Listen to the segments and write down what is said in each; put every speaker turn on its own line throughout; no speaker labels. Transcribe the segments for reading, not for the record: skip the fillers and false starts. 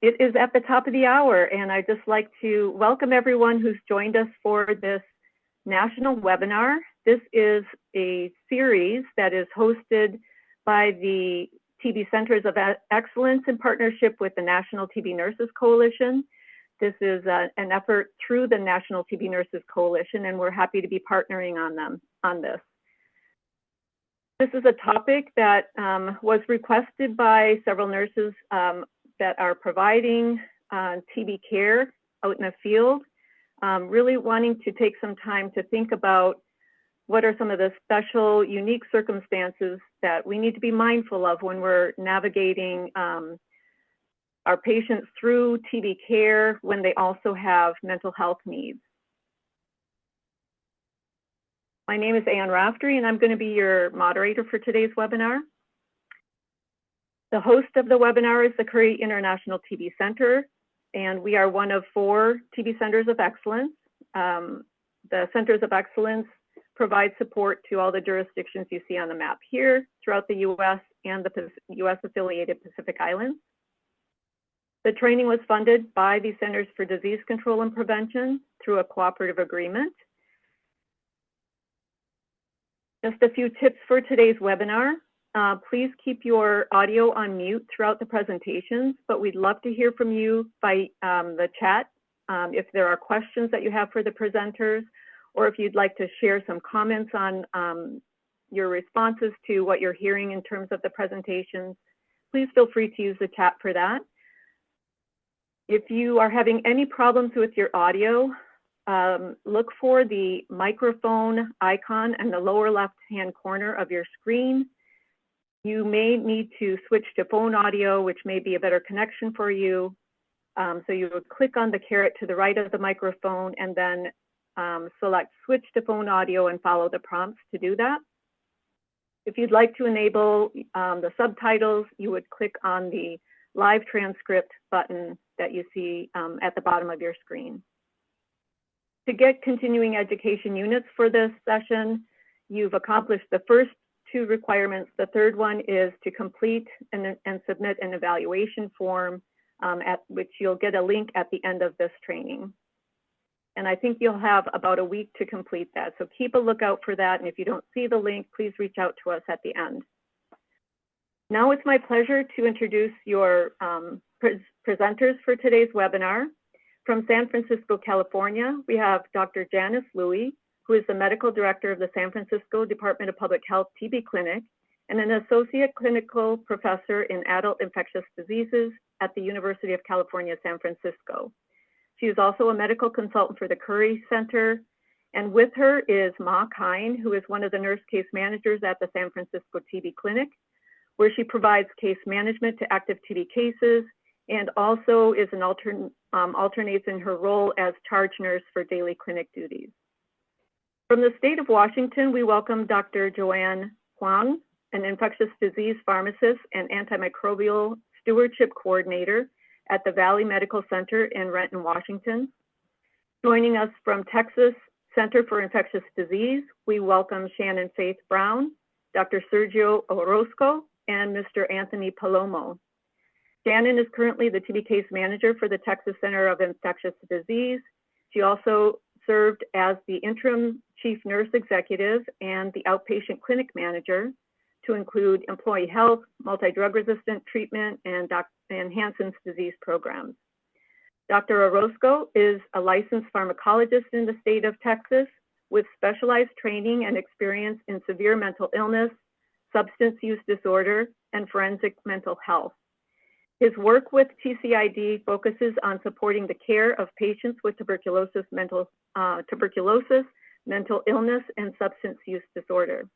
It is at the top of the hour, and I'd just like to welcome everyone who's joined us for this national webinar. This is a series that is hosted by the TB Centers of Excellence in partnership with the National TB Nurses Coalition. This is an effort through the National TB Nurses Coalition, and we're happy to be partnering on this. This is a topic that was requested by several nurses that are providing TB care out in the field, really wanting to take some time to think about what are some of the special, unique circumstances that we need to be mindful of when we're navigating our patients through TB care when they also have mental health needs. My name is Ann Raftery, and I'm going to be your moderator for today's webinar. The host of the webinar is the Khine International TB Center, and we are one of 4 TB Centers of Excellence. The Centers of Excellence provide support to all the jurisdictions you see on the map here throughout the US and the US affiliated Pacific Islands. The training was funded by the Centers for Disease Control and Prevention through a cooperative agreement. Just a few tips for today's webinar. Please keep your audio on mute throughout the presentations, but we'd love to hear from you by the chat if there are questions that you have for the presenters, or if you'd like to share some comments on your responses to what you're hearing in terms of the presentations. Please feel free to use the chat for that. If you are having any problems with your audio, look for the microphone icon in the lower left-hand corner of your screen. You may need to switch to phone audio, which may be a better connection for you. So you would click on the caret to the right of the microphone and then select switch to phone audio and follow the prompts to do that. If you'd like to enable the subtitles, you would click on the live transcript button that you see at the bottom of your screen. To get continuing education units for this session, you've accomplished the first 2 requirements. The third one is to complete and submit an evaluation form at which you'll get a link at the end of this training. And I think you'll have about a week to complete that. So keep a lookout for that. And if you don't see the link, please reach out to us at the end. Now it's my pleasure to introduce your presenters for today's webinar. From San Francisco, California, we have Dr. Janice Louie, who is the Medical Director of the San Francisco Department of Public Health TB Clinic and an Associate Clinical Professor in Adult Infectious Diseases at the University of California, San Francisco. She is also a medical consultant for the Khine Center, and with her is Khine, who is one of the nurse case managers at the San Francisco TB Clinic, where she provides case management to active TB cases and also is an alternates in her role as charge nurse for daily clinic duties. From the state of Washington, we welcome Dr. Joanne Huang, an infectious disease pharmacist and antimicrobial stewardship coordinator at the Valley Medical Center in Renton, Washington. Joining us from Texas Center for Infectious Disease, we welcome Shannon Faith Brown, Dr. Sergio Orozco, and Mr. Anthony Palomo. Shannon is currently the TB case manager for the Texas Center of Infectious Disease. She also served as the interim chief nurse executive and the outpatient clinic manager to include employee health, multi-drug resistant treatment, and Hansen's disease programs. Dr. Orozco is a licensed pharmacologist in the state of Texas with specialized training and experience in severe mental illness, substance use disorder, and forensic mental health. His work with TCID focuses on supporting the care of patients with tuberculosis, mental illness, and substance use disorder.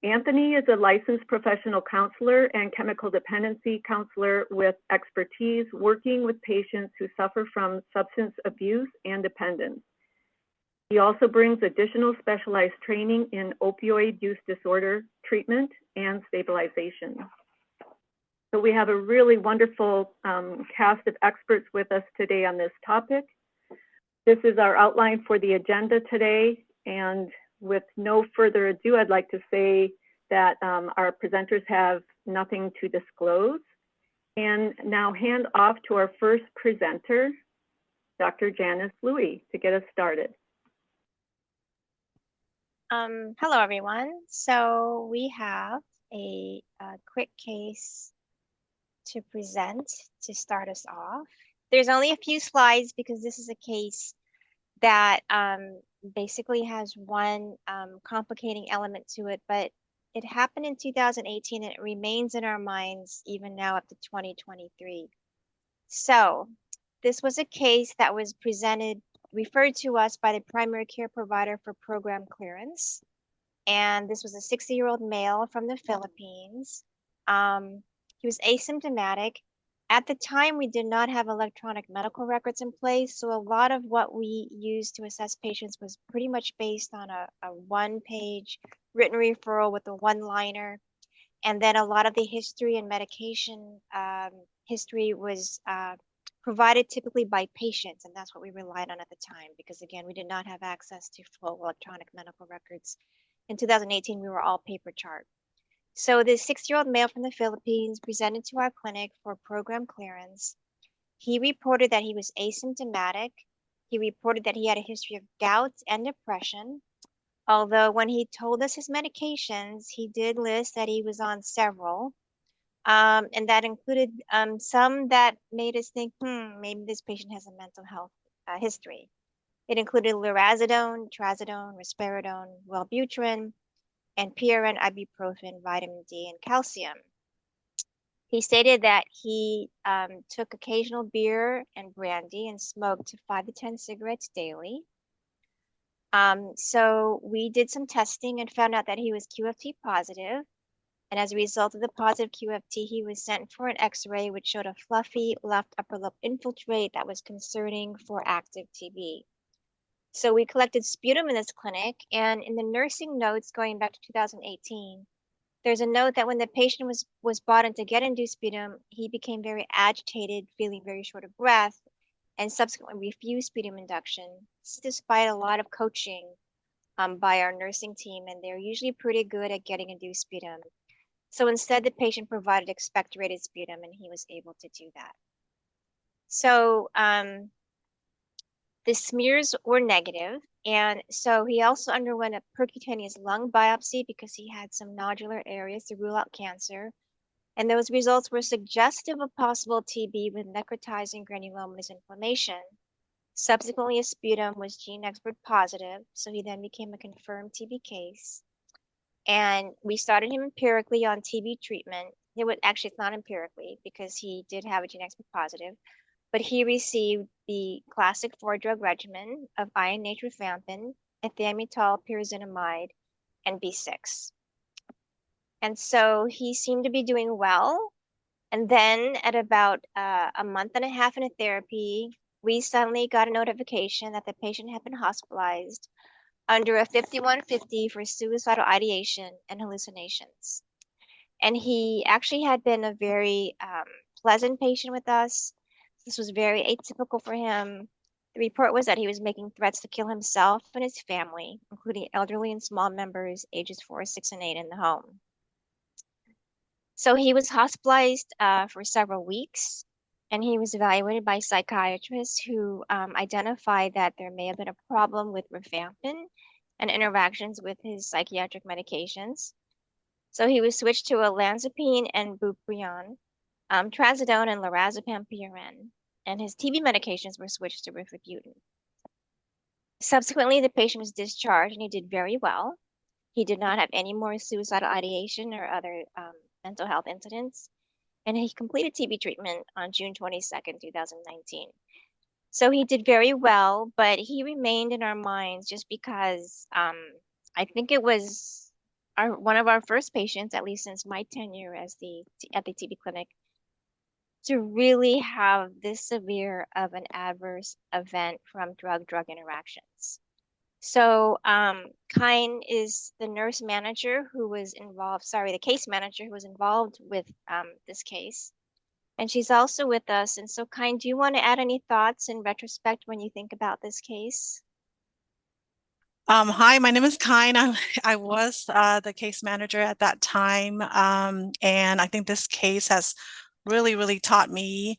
Anthony is a licensed professional counselor and chemical dependency counselor with expertise working with patients who suffer from substance abuse and dependence. He also brings additional specialized training in opioid use disorder treatment and stabilization. So we have a really wonderful cast of experts with us today on this topic. This is our outline for the agenda today, and with no further ado, I'd like to say that our presenters have nothing to disclose, And now hand off to our first presenter, Dr. Janice Louie, to get us started.
Hello, everyone. So we have a quick case to present to start us off. There's only a few slides because this is a case that basically has one complicating element to it, but it happened in 2018 and it remains in our minds even now up to 2023. So this was a case that was referred to us by the primary care provider for program clearance. And this was a 60-year-old male from the Philippines. He was asymptomatic. At the time, we did not have electronic medical records in place, so a lot of what we used to assess patients was pretty much based on a one-page written referral with a one-liner. And then a lot of the history and medication history was provided typically by patients, and that's what we relied on at the time, because again, we did not have access to full electronic medical records. In 2018, we were all paper chart. So this 60-year-old male from the Philippines presented to our clinic for program clearance. He reported that he was asymptomatic. He reported that he had a history of gout and depression. Although when he told us his medications, he did list that he was on several. And that included some that made us think, maybe this patient has a mental health history. It included lorazepam, trazodone, risperidone, Wellbutrin, and PRN, ibuprofen, vitamin D, and calcium. He stated that he took occasional beer and brandy and smoked 5 to 10 cigarettes daily. So we did some testing and found out that he was QFT positive. And as a result of the positive QFT, he was sent for an X-ray, which showed a fluffy left upper lip infiltrate that was concerning for active TB. So we collected sputum in this clinic, and in the nursing notes going back to 2018, there's a note that when the patient was brought in to get induced sputum, he became very agitated, feeling very short of breath, and subsequently refused sputum induction. This is despite a lot of coaching by our nursing team, and they're usually pretty good at getting induced sputum. So instead, the patient provided expectorated sputum, and he was able to do that. So the smears were negative, and so he also underwent a percutaneous lung biopsy because he had some nodular areas to rule out cancer. And those results were suggestive of possible TB with necrotizing granulomatous inflammation. Subsequently, a sputum was gene expert positive, so he then became a confirmed TB case. And we started him empirically on TB treatment. Actually, it's not empirically because he did have a gene expert positive, but he received the classic 4-drug regimen of ionate rifampin, ethambutol, pyrazinamide, and B6. And so he seemed to be doing well. And then at about a month and a half into therapy, we suddenly got a notification that the patient had been hospitalized under a 5150 for suicidal ideation and hallucinations. And he actually had been a very pleasant patient with us. This was very atypical for him. The report was that he was making threats to kill himself and his family, including elderly and small members ages 4, 6, and 8 in the home. So he was hospitalized for several weeks, and he was evaluated by psychiatrists who identified that there may have been a problem with rifampin and interactions with his psychiatric medications. So he was switched to olanzapine and bupropion, trazodone and lorazepam PRN, and his TB medications were switched to Rifamycins. Subsequently, the patient was discharged, and he did very well. He did not have any more suicidal ideation or other mental health incidents, and he completed TB treatment on June 22nd, 2019. So he did very well, but he remained in our minds just because I think it was one of our first patients, at least since my tenure at the TB clinic, to really have this severe of an adverse event from drug-drug interactions. So Khine is the nurse manager who was involved, the case manager who was involved with this case. And she's also with us. And so Khine, do you want to add any thoughts in retrospect when you think about this case?
Hi, my name is Khine. I was the case manager at that time. And I think this case has really taught me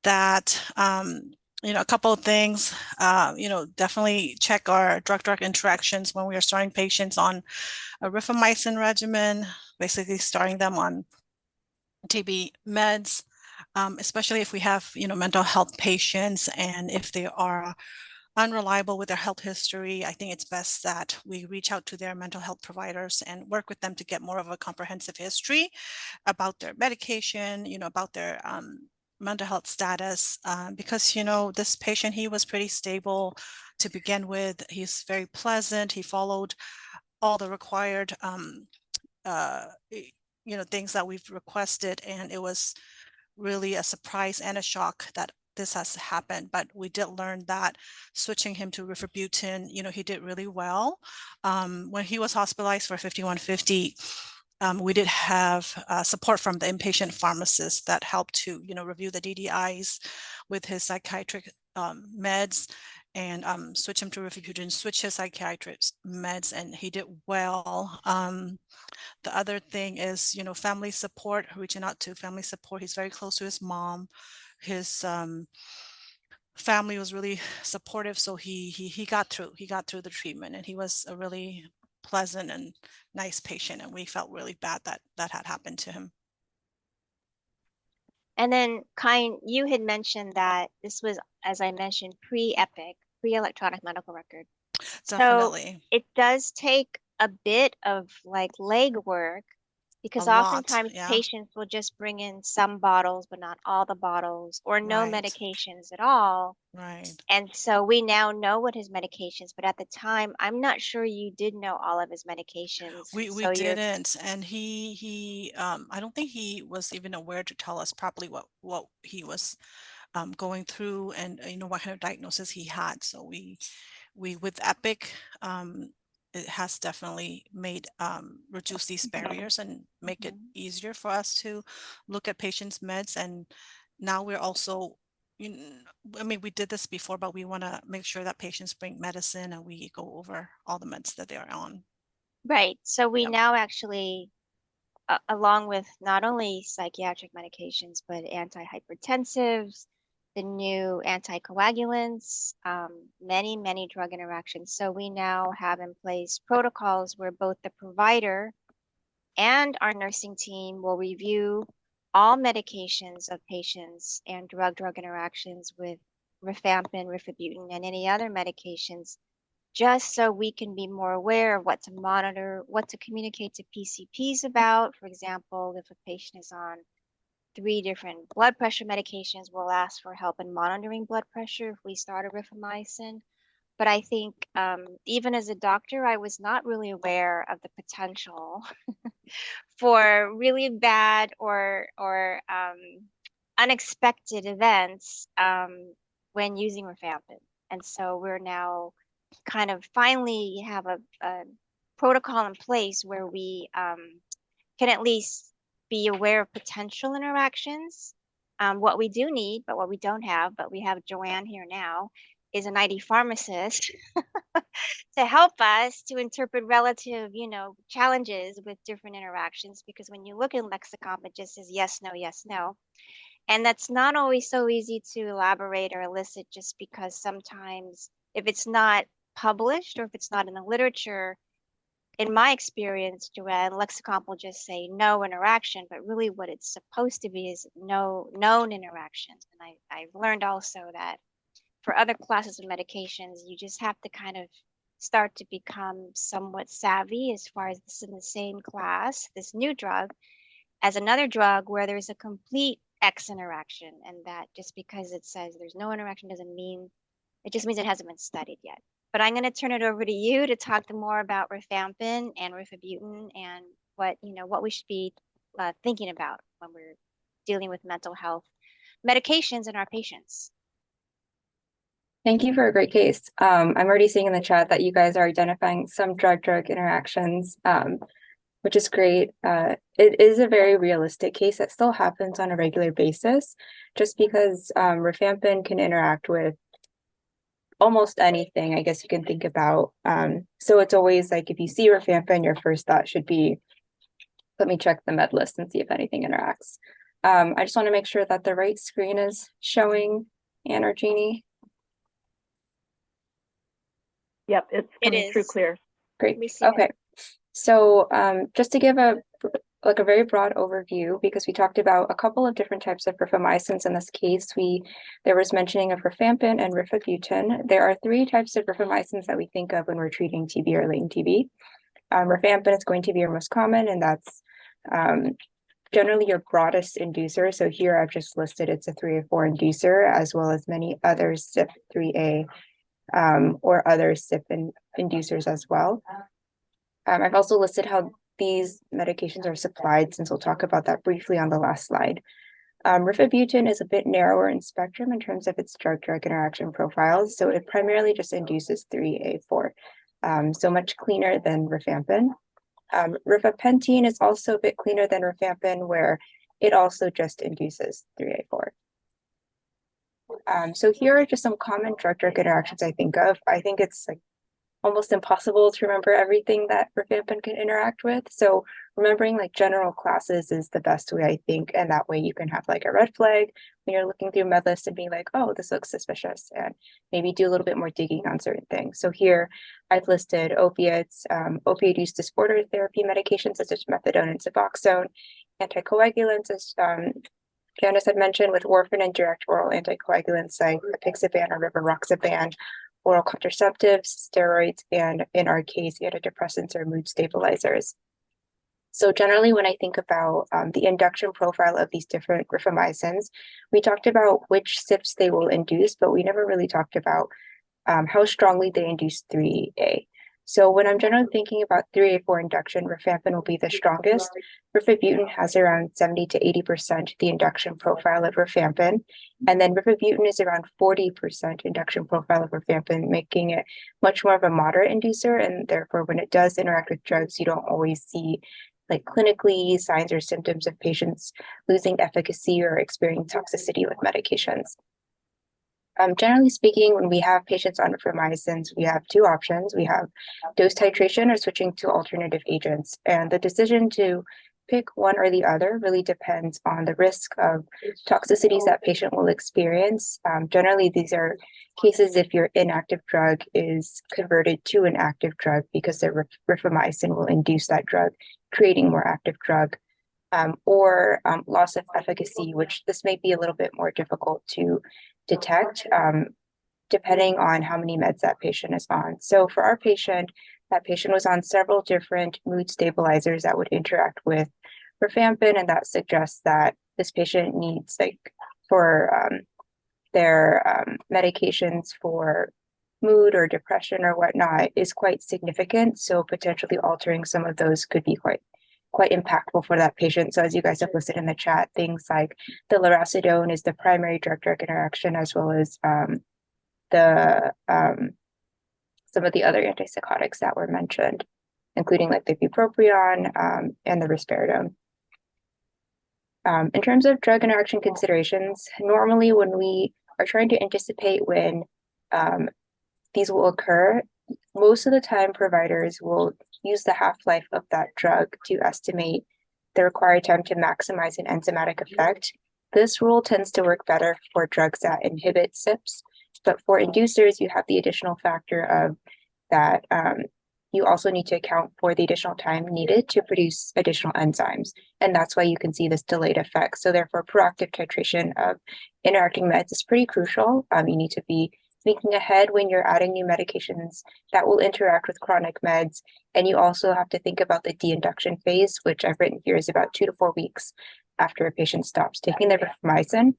that, a couple of things, definitely check our drug-drug interactions when we are starting patients on a rifamycin regimen, basically starting them on TB meds, especially if we have, mental health patients, and if they are unreliable with their health history, I think it's best that we reach out to their mental health providers and work with them to get more of a comprehensive history about their medication, about their mental health status, because, this patient, he was pretty stable to begin with. He's very pleasant. He followed all the required, things that we've requested, and it was really a surprise and a shock that this has happened. But we did learn that switching him to Rifamycin, he did really well. When he was hospitalized for 5150, we did have support from the inpatient pharmacist that helped to, review the DDIs with his psychiatric meds, and switch him to Rifamycin, switch his psychiatric meds, and he did well. The other thing is, family support, reaching out to family support. He's very close to his mom. His family was really supportive, so he got through the treatment, and he was a really pleasant and nice patient, and we felt really bad that that had happened to him.
And then, Khine, you had mentioned that this was, as I mentioned, pre-EPIC, pre-electronic medical record.
Definitely.
So it does take a bit of like legwork, because oftentimes patients will just bring in some bottles, but not all the bottles, or no medications at all.
Right.
And so we now know what his medications, but at the time, I'm not sure you did know all of his medications.
We didn't, and he I don't think he was even aware to tell us properly what he was going through, and what kind of diagnosis he had. So we with EPIC, it has definitely made reduce these barriers and make it easier for us to look at patients' meds. And now we're also, we did this before, but we want to make sure that patients bring medicine, and we go over all the meds that they are on.
Right. So we now actually, along with not only psychiatric medications, but antihypertensives, the new anticoagulants, many drug interactions. So we now have in place protocols where both the provider and our nursing team will review all medications of patients and drug-drug interactions with rifampin, rifabutin, and any other medications, just so we can be more aware of what to monitor, what to communicate to PCPs about. For example, if a patient is on 3 different blood pressure medications, we'll ask for help in monitoring blood pressure if we start a rifamycin. But I think even as a doctor, I was not really aware of the potential for really bad or unexpected events when using rifampin. And so we're now kind of finally have a protocol in place where we can at least be aware of potential interactions. What we do need, but what we don't have, but we have Joanne here now, is an ID pharmacist to help us to interpret relative, challenges with different interactions. Because when you look in lexicon, it just says yes, no, yes, no. And that's not always so easy to elaborate or elicit, just because sometimes if it's not published or if it's not in the literature, in my experience, Joanne, lexicon will just say no interaction, but really what it's supposed to be is no known interaction. And I've learned also that for other classes of medications, you just have to kind of start to become somewhat savvy as far as this in the same class, this new drug, as another drug where there's a complete X interaction. And that just because it says there's no interaction doesn't mean, it just means it hasn't been studied yet. But I'm going to turn it over to you to talk more about rifampin and rifabutin and what we should be thinking about when we're dealing with mental health medications in our patients.
Thank you for a great case. I'm already seeing in the chat that you guys are identifying some drug-drug interactions, which is great. It is a very realistic case that still happens on a regular basis, just because rifampin can interact with almost anything, I guess you can think about. So it's always like, if you see rifampin, your first thought should be, let me check the med list and see if anything interacts. I just want to make sure that the right screen is showing Anne or Jeannie.
Yep, it's coming through
is.
clear.
Great.
We see it.
Okay. So just to give a very broad overview, because we talked about a couple of different types of rifamycins in this case, there was mentioning of rifampin and rifabutin. There are 3 types of rifamycins that we think of when we're treating TB or latent TB. Rifampin is going to be your most common, and that's generally your broadest inducer. So here I've just listed it's a 3A4 inducer, as well as many other CYP3A or other CYP inducers as well. I've also listed how these medications are supplied, since we'll talk about that briefly on the last slide. Rifabutin is a bit narrower in spectrum in terms of its drug-drug interaction profiles, so it primarily just induces 3A4, so much cleaner than rifampin. Rifapentine is also a bit cleaner than rifampin, where it also just induces 3A4. So here are just some common drug-drug interactions I think of. I think it's like almost impossible to remember everything that rifampin can interact with. So remembering like general classes is the best way, I think. And that way you can have like a red flag when you're looking through med lists and being like, oh, this looks suspicious, and maybe do a little bit more digging on certain things. So here I've listed opiates, opioid use disorder therapy medications such as methadone and Suboxone, anticoagulants, as Janice had mentioned, with warfarin and direct oral anticoagulants like apixaban or rivaroxaban, oral contraceptives, steroids, and in our case, antidepressants or mood stabilizers. So generally, when I think about the induction profile of these different rifamycins, we talked about which CYPs they will induce, but we never really talked about how strongly they induce 3A. So when I'm generally thinking about 3A4 induction, rifampin will be the strongest. Rifabutin has around 70 to 80% the induction profile of rifampin. And then rifabutin is around 40% induction profile of rifampin, making it much more of a moderate inducer. And therefore, when it does interact with drugs, you don't always see like clinically signs or symptoms of patients losing efficacy or experiencing toxicity with medications. Generally speaking, when we have patients on rifamycins, we have 2 options. We have dose titration or switching to alternative agents. And the decision to pick one or the other really depends on the risk of toxicities that patient will experience. Generally, these are cases if your inactive drug is converted to an active drug because the rifamycin will induce that drug, creating more active drug. Or loss of efficacy, which this may be a little bit more difficult to detect depending on how many meds that patient is on. So for our patient, that patient was on several different mood stabilizers that would interact with rifampin, and that suggests that this patient needs, like, for their medications for mood or depression or whatnot is quite significant. So potentially altering some of those could be quite impactful for that patient. So as you guys have listed in the chat, things like the lurasidone is the primary drug-drug interaction, as well as some of the other antipsychotics that were mentioned, including like the bupropion and the risperidone. In terms of drug interaction considerations, normally when we are trying to anticipate when these will occur, most of the time providers will use the half-life of that drug to estimate the required time to maximize an enzymatic effect. This rule tends to work better for drugs that inhibit CYPs, but for inducers, you have the additional factor of that you also need to account for the additional time needed to produce additional enzymes. And that's why you can see this delayed effect. So therefore, proactive titration of interacting meds is pretty crucial. You need to be thinking ahead when you're adding new medications that will interact with chronic meds. And you also have to think about the de-induction phase, which I've written here is about 2 to 4 weeks after a patient stops taking their rifamycin.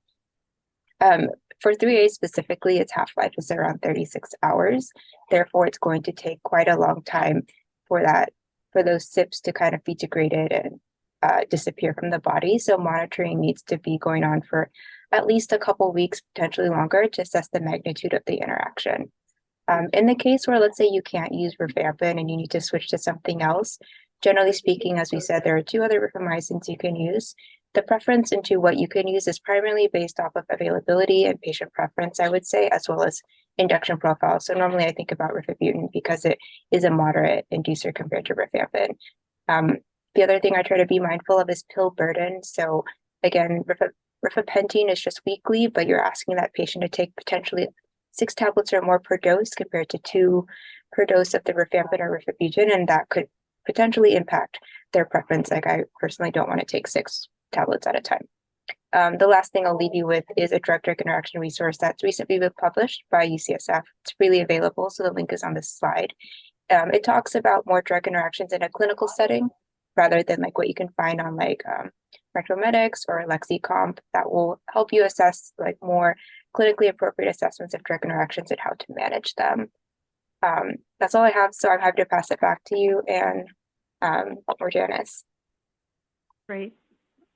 For 3A specifically, its half-life is around 36 hours. Therefore, it's going to take quite a long time for those CYPs to kind of be degraded and disappear from the body. So monitoring needs to be going on for at least a couple weeks, potentially longer, to assess the magnitude of the interaction. In the case where, let's say, you can't use rifampin and you need to switch to something else, generally speaking, as we said, there are 2 other rifamycins you can use. The preference into what you can use is primarily based off of availability and patient preference, I would say, as well as induction profile. So normally I think about rifabutin because it is a moderate inducer compared to rifampin. The other thing I try to be mindful of is pill burden. So Again, rifapentine is just weekly, but you're asking that patient to take potentially 6 tablets or more per dose compared to 2 per dose of the rifampin or rifabutin, and that could potentially impact their preference. Like, I personally don't want to take 6 tablets at a time. The last thing I'll leave you with is a drug-drug interaction resource that's recently been published by UCSF. It's freely available, so the link is on this slide. It talks about more drug interactions in a clinical setting rather than like what you can find on like Rectomedics or LexiComp. That will help you assess like more clinically appropriate assessments of drug interactions and how to manage them. That's all I have, so I'm happy to pass it back to you and or Janice.
Great.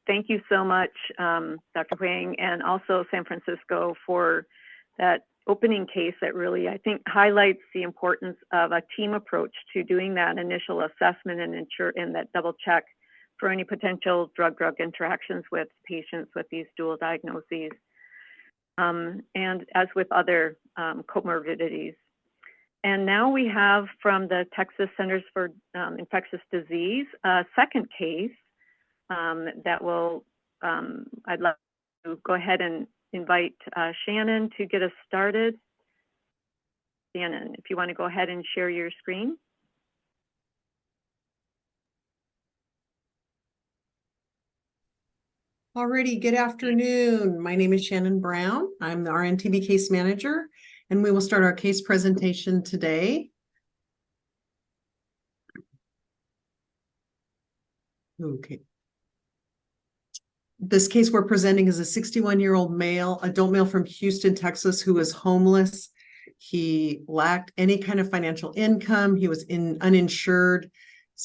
Thank you so much, Dr. Huang, and also San Francisco for that opening case that really, I think, highlights the importance of a team approach to doing that initial assessment and ensure in that double check for any potential drug-drug interactions with patients with these dual diagnoses, and as with other comorbidities. And now we have from the Texas Centers for Infectious Disease, a second case that will, I'd love to go ahead and invite Shannon to get us started. Shannon, if you want to go ahead and share your screen.
Alrighty, good afternoon. My name is Shannon Brown. I'm the RNTB case manager, and we will start our case presentation today. Okay. This case we're presenting is a 61-year-old male, adult male from Houston, Texas, who was homeless. He lacked any kind of financial income. He was uninsured.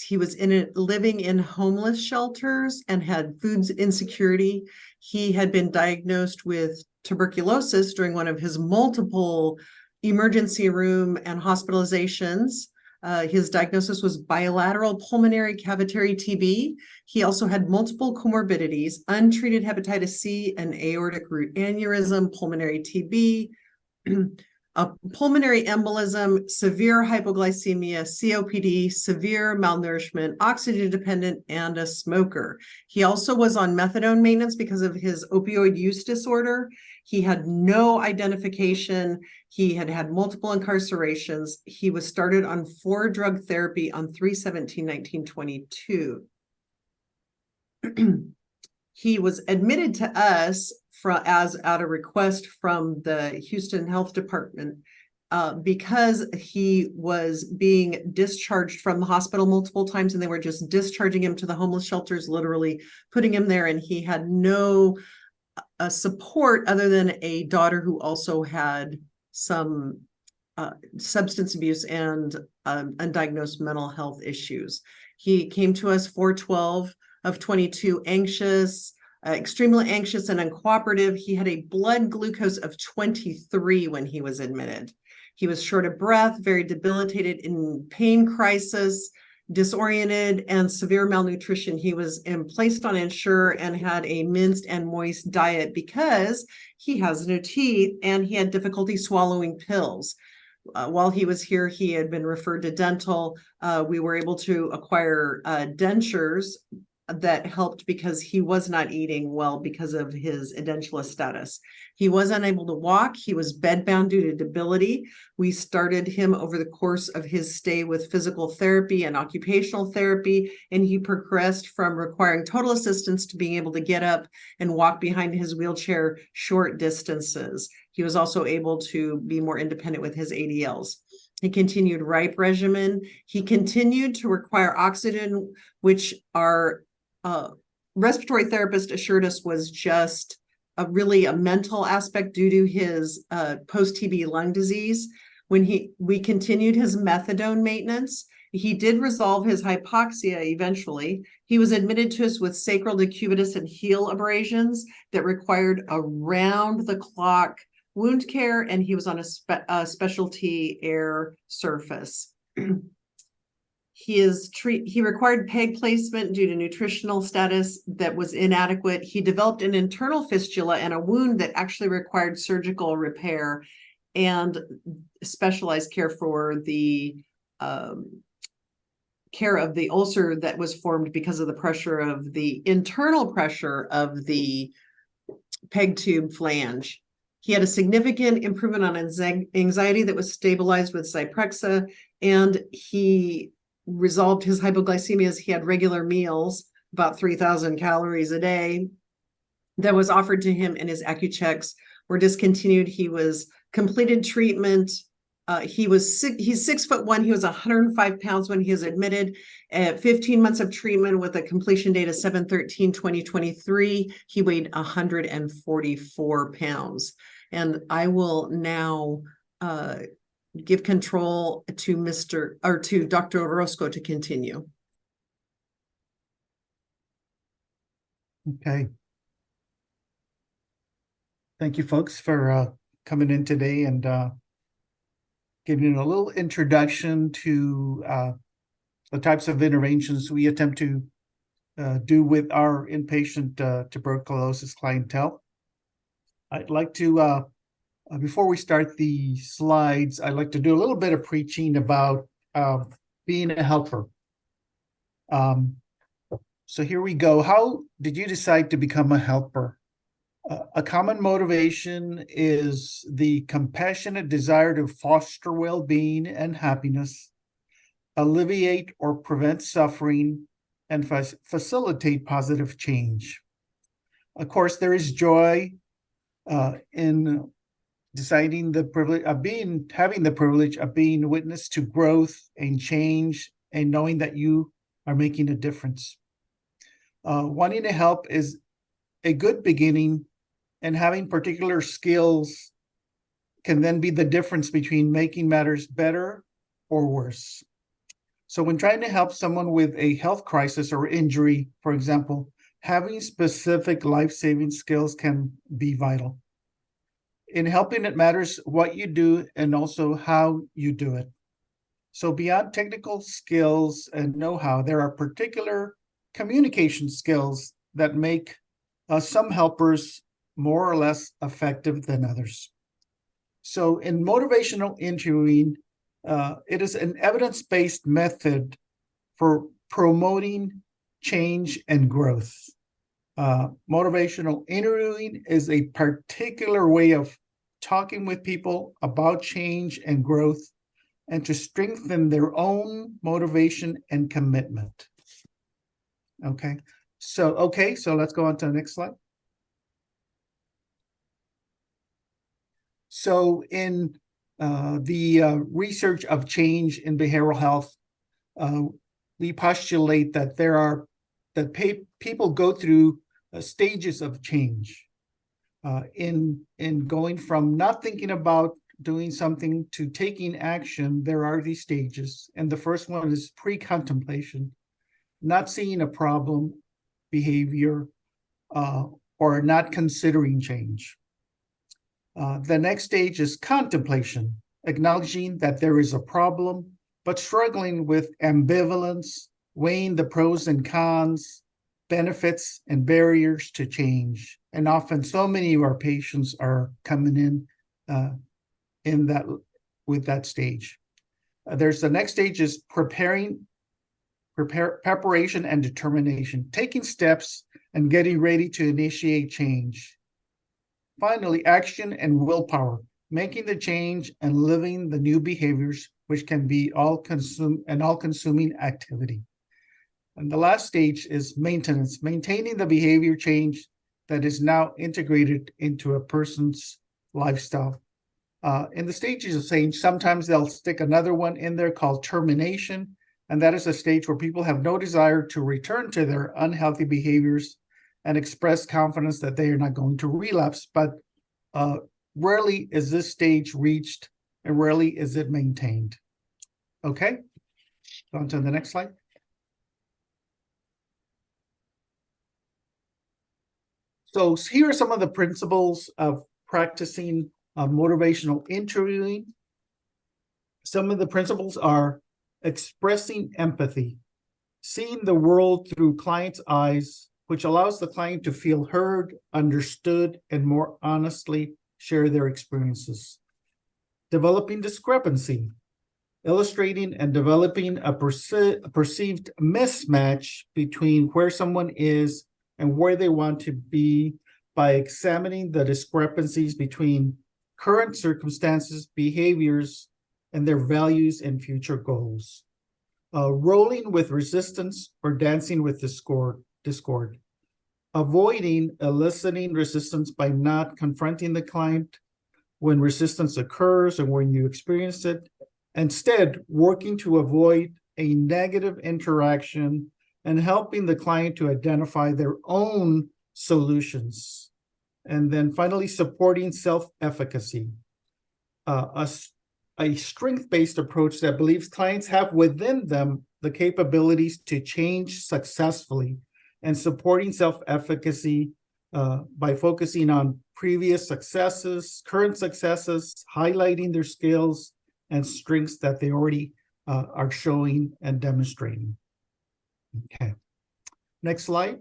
He was living in homeless shelters and had food insecurity. He had been diagnosed with tuberculosis during one of his multiple emergency room and hospitalizations. His diagnosis was bilateral pulmonary cavitary TB. He also had multiple comorbidities, untreated hepatitis C, an aortic root aneurysm, pulmonary TB, a pulmonary embolism, severe hypoglycemia, COPD, severe malnourishment, oxygen dependent, and a smoker. He also was on methadone maintenance because of his opioid use disorder. He had no identification. He had had multiple incarcerations. He was started on 4 drug therapy on 3/17/1922. He was admitted to us as at a request from the Houston Health Department because he was being discharged from the hospital multiple times, and they were just discharging him to the homeless shelters, literally putting him there, and he had no support other than a daughter who also had some substance abuse and undiagnosed mental health issues. He came to us 4/12/22, anxious, extremely anxious and uncooperative. He had a blood glucose of 23 when he was admitted. He was short of breath, very debilitated, in pain crisis, disoriented, and severe malnutrition. He was placed on Ensure and had a minced and moist diet because he has no teeth and he had difficulty swallowing pills. While he was here, he had been referred to dental. We were able to acquire dentures that helped because he was not eating well because of his edentulous status. He was unable to walk. He was bedbound due to debility. We started him over the course of his stay with physical therapy and occupational therapy, and he progressed from requiring total assistance to being able to get up and walk behind his wheelchair short distances. He was also able to be more independent with his ADLs. He continued RIPE regimen. He continued to require oxygen, which our respiratory therapist assured us was just really a mental aspect due to his post-TB lung disease. When we continued his methadone maintenance, he did resolve his hypoxia eventually. He was admitted to us with sacral decubitus and heel abrasions that required around-the-clock wound care, and he was on a specialty air surface. He required PEG placement due to nutritional status that was inadequate. He developed an internal fistula and a wound that actually required surgical repair and specialized care for the care of the ulcer that was formed because of the pressure of the internal pressure of the peg tube flange. He had a significant improvement on anxiety that was stabilized with Zyprexa, and he resolved his hypoglycemia as he had regular meals, about 3,000 calories a day, that was offered to him, and his AccuChecks were discontinued. He was completed treatment. He's 6'1". He was 105 pounds when he was admitted. At 15 months of treatment with a completion date of 7/13/2023, he weighed 144 pounds. And I will now give control to Dr. Orozco to continue.
Okay. Thank you, folks, for coming in today and giving a little introduction to the types of interventions we attempt to do with our inpatient tuberculosis clientele. I'd like to, before we start the slides, I'd like to do a little bit of preaching about being a helper. So here we go. How did you decide to become a helper? A common motivation is the compassionate desire to foster well-being and happiness, alleviate or prevent suffering, and facilitate positive change. Of course, there is joy in deciding the privilege of having the privilege of being witness to growth and change, and knowing that you are making a difference. Wanting to help is a good beginning, and having particular skills can then be the difference between making matters better or worse. So when trying to help someone with a health crisis or injury, for example, having specific life-saving skills can be vital. In helping, it matters what you do and also how you do it. So beyond technical skills and know-how, there are particular communication skills that make some helpers more or less effective than others. So in motivational interviewing, it is an evidence-based method for promoting change and growth. Motivational interviewing is a particular way of talking with people about change and growth, and to strengthen their own motivation and commitment. Okay, so let's go on to the next slide. So in the research of change in behavioral health, we postulate that people go through stages of change in going from not thinking about doing something to taking action. There are these stages, and the first one is pre-contemplation, not seeing a problem, behavior, or not considering change. The next stage is contemplation, acknowledging that there is a problem, but struggling with ambivalence, weighing the pros and cons, benefits and barriers to change. And often so many of our patients are coming in with that stage. There's the next stage is preparation and determination, taking steps and getting ready to initiate change. Finally, action and willpower, making the change and living the new behaviors, which can be all-consuming activity. And the last stage is maintenance, maintaining the behavior change that is now integrated into a person's lifestyle. In the stages of change, sometimes they'll stick another one in there called termination, and that is a stage where people have no desire to return to their unhealthy behaviors and express confidence that they are not going to relapse. But rarely is this stage reached, and rarely is it maintained. Okay, on to the next slide. So here are some of the principles of practicing motivational interviewing. Some of the principles are expressing empathy, seeing the world through client's eyes, which allows the client to feel heard, understood, and more honestly share their experiences. Developing discrepancy, illustrating and developing a perceived mismatch between where someone is and where they want to be by examining the discrepancies between current circumstances, behaviors, and their values and future goals. Rolling with resistance or dancing with discord. Avoiding eliciting resistance by not confronting the client when resistance occurs and when you experience it. Instead, working to avoid a negative interaction and helping the client to identify their own solutions. And then finally, supporting self-efficacy. A strength-based approach that believes clients have within them the capabilities to change successfully, and supporting self-efficacy by focusing on previous successes, current successes, highlighting their skills and strengths that they already are showing and demonstrating. Okay, next slide.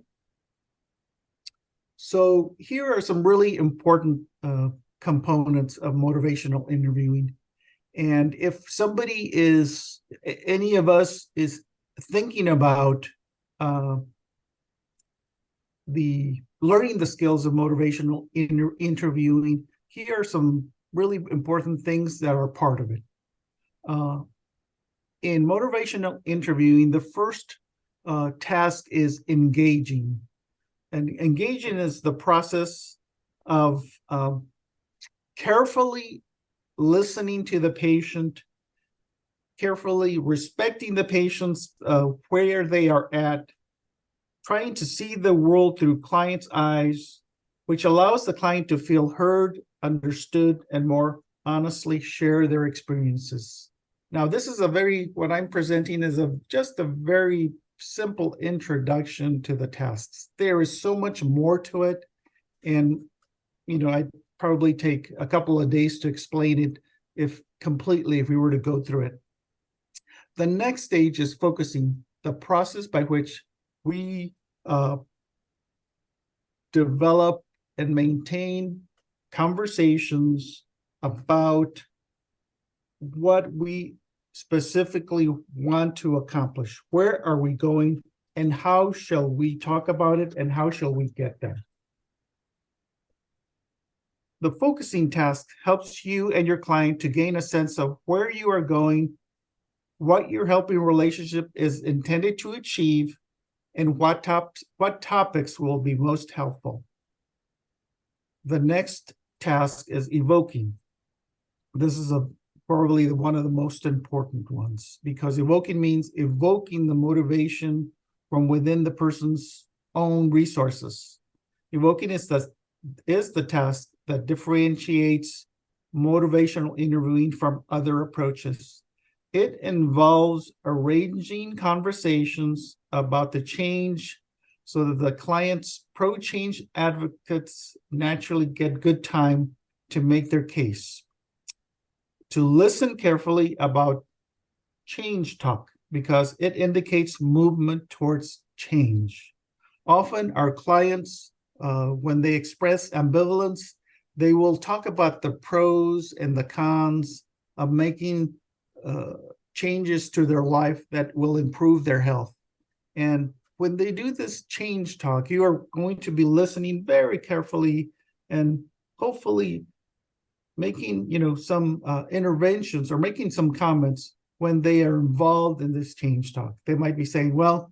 So here are some really important components of motivational interviewing. And if somebody is, any of us is thinking about learning the skills of motivational interviewing, here are some really important things that are part of it. In motivational interviewing, the first task is engaging. And engaging is the process of carefully listening to the patient, carefully respecting the patient's where they are at, trying to see the world through client's eyes, which allows the client to feel heard, understood, and more honestly share their experiences. Now, this is what I'm presenting is just a very simple introduction to the tasks. There is so much more to it. And, I'd probably take a couple of days to explain it if we were to go through it. The next stage is focusing, the process by which we develop and maintain conversations about what we specifically want to accomplish. Where are we going, and how shall we talk about it, and how shall we get there? The focusing task helps you and your client to gain a sense of where you are going, what your helping relationship is intended to achieve, and what topics will be most helpful. The next task is evoking. This is probably one of the most important ones, because evoking means evoking the motivation from within the person's own resources. Evoking is the task that differentiates motivational interviewing from other approaches. It involves arranging conversations about the change so that the client's pro-change advocates naturally get good time to make their case. To listen carefully about change talk, because it indicates movement towards change. Often our clients, when they express ambivalence, they will talk about the pros and the cons of making changes to their life that will improve their health. And when they do this change talk, you are going to be listening very carefully and hopefully making some interventions or making some comments when they are involved in this change talk. They might be saying, well,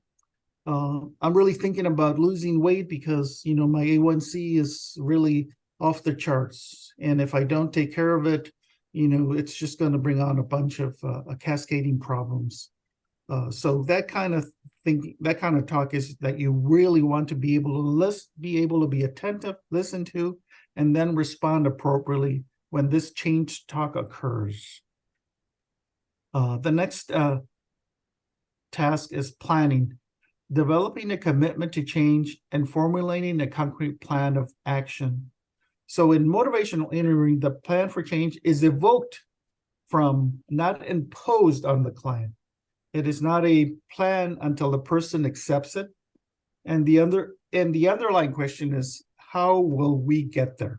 I'm really thinking about losing weight because my A1C is really off the charts, and if I don't take care of it, it's just going to bring on a bunch of cascading problems. So that kind of thinking, that kind of talk is that you really want to be able to be attentive, listen to, and then respond appropriately when this change talk occurs. The next task is planning, developing a commitment to change and formulating a concrete plan of action. So in motivational interviewing, the plan for change is evoked from, not imposed on the client. It is not a plan until the person accepts it. And the underlying question is, how will we get there?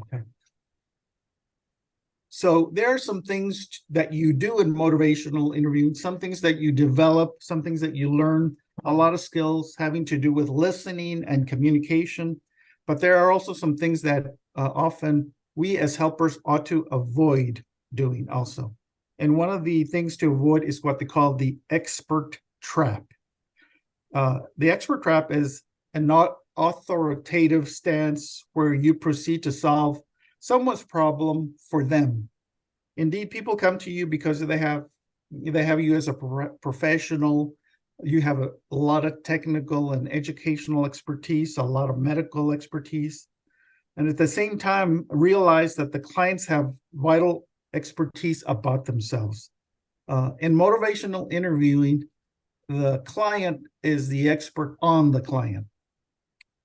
Okay. So there are some things that you do in motivational interviewing, some things that you develop, some things that you learn, a lot of skills having to do with listening and communication. But there are also some things that often we as helpers ought to avoid doing also. And one of the things to avoid is what they call the expert trap. The expert trap is a not authoritative stance where you proceed to solve someone's problem for them. Indeed, people come to you because they have you as a professional. You have a lot of technical and educational expertise, a lot of medical expertise, and at the same time realize that the clients have vital expertise about themselves. In motivational interviewing, the client is the expert on the client.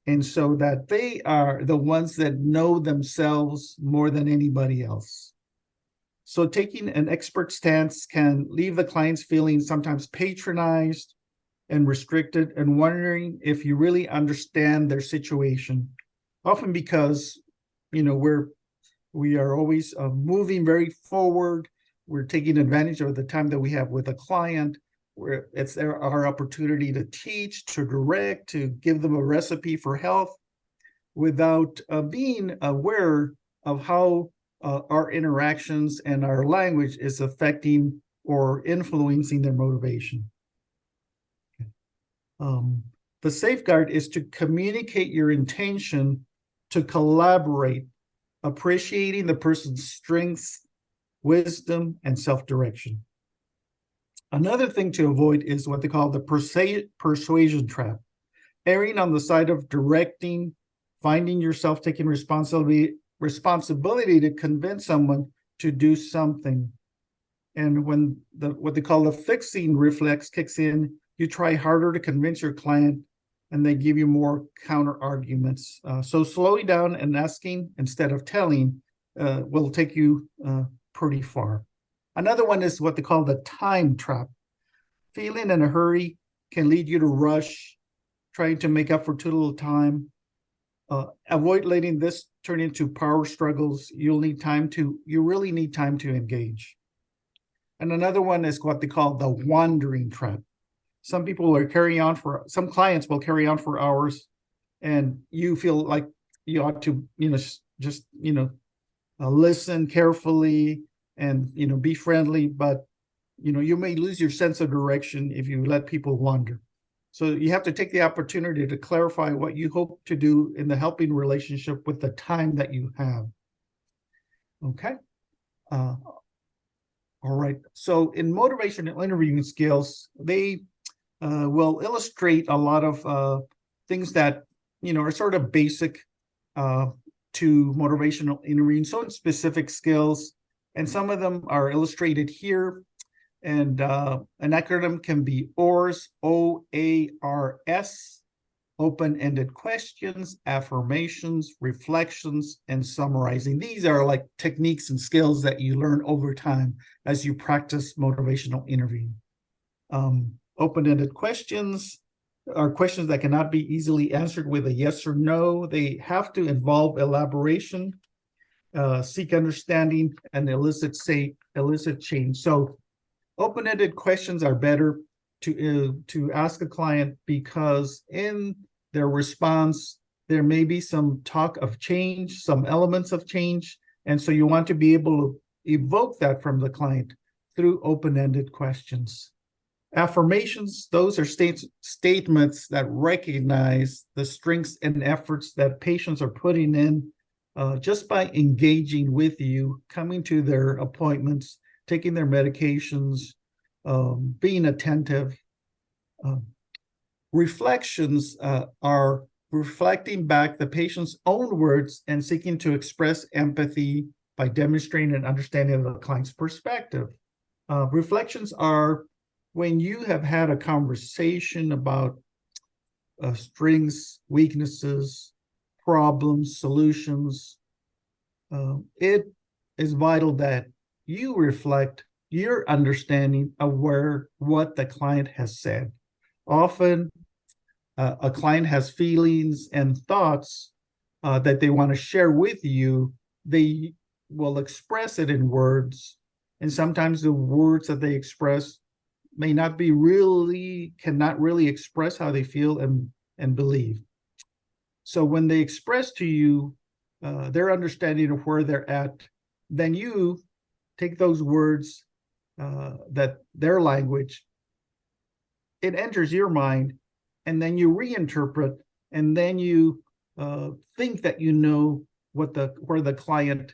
And so that they are the ones that know themselves more than anybody else. So taking an expert stance can leave the clients feeling sometimes patronized and restricted and wondering if you really understand their situation. Often because, we are always moving very forward. We're taking advantage of the time that we have with a client, where it's our opportunity to teach, to direct, to give them a recipe for health without being aware of how our interactions and our language is affecting or influencing their motivation. The safeguard is to communicate your intention to collaborate, appreciating the person's strengths, wisdom, and self-direction. Another thing to avoid is what they call the persuasion trap, erring on the side of directing, finding yourself taking responsibility to convince someone to do something. And when what they call the fixing reflex kicks in, you try harder to convince your client and they give you more counter arguments. So slowing down and asking instead of telling will take you pretty far. Another one is what they call the time trap. Feeling in a hurry can lead you to rush, trying to make up for too little time. Avoid letting this turn into power struggles. You really need time to engage. And another one is what they call the wandering trap. Some clients will carry on for hours, and you feel like you ought to, just listen carefully and be friendly, but you may lose your sense of direction if you let people wander. So you have to take the opportunity to clarify what you hope to do in the helping relationship with the time that you have. Okay. All right. So in motivational interviewing skills, they will illustrate a lot of things that are sort of basic to motivational interviewing, so specific skills, and some of them are illustrated here. And an acronym can be OARS, OARS, open-ended questions, affirmations, reflections, and summarizing. These are like techniques and skills that you learn over time as you practice motivational interviewing. Open-ended questions are questions that cannot be easily answered with a yes or no. They have to involve elaboration, seek understanding, and elicit change. So open-ended questions are better to ask a client because in their response, there may be some talk of change, some elements of change. And so you want to be able to evoke that from the client through open-ended questions. Affirmations, those are statements that recognize the strengths and efforts that patients are putting in just by engaging with you, coming to their appointments, taking their medications, being attentive. Reflections are reflecting back the patient's own words and seeking to express empathy by demonstrating an understanding of the client's perspective. Reflections are when you have had a conversation about strengths, weaknesses, problems, solutions. It is vital that you reflect your understanding of what the client has said. Often, a client has feelings and thoughts that they want to share with you. They will express it in words, and sometimes the words that they express may not be really, cannot really express how they feel and believe. So when they express to you their understanding of where they're at, then you take those words, that their language, it enters your mind, and then you reinterpret, and then you think that you know what the client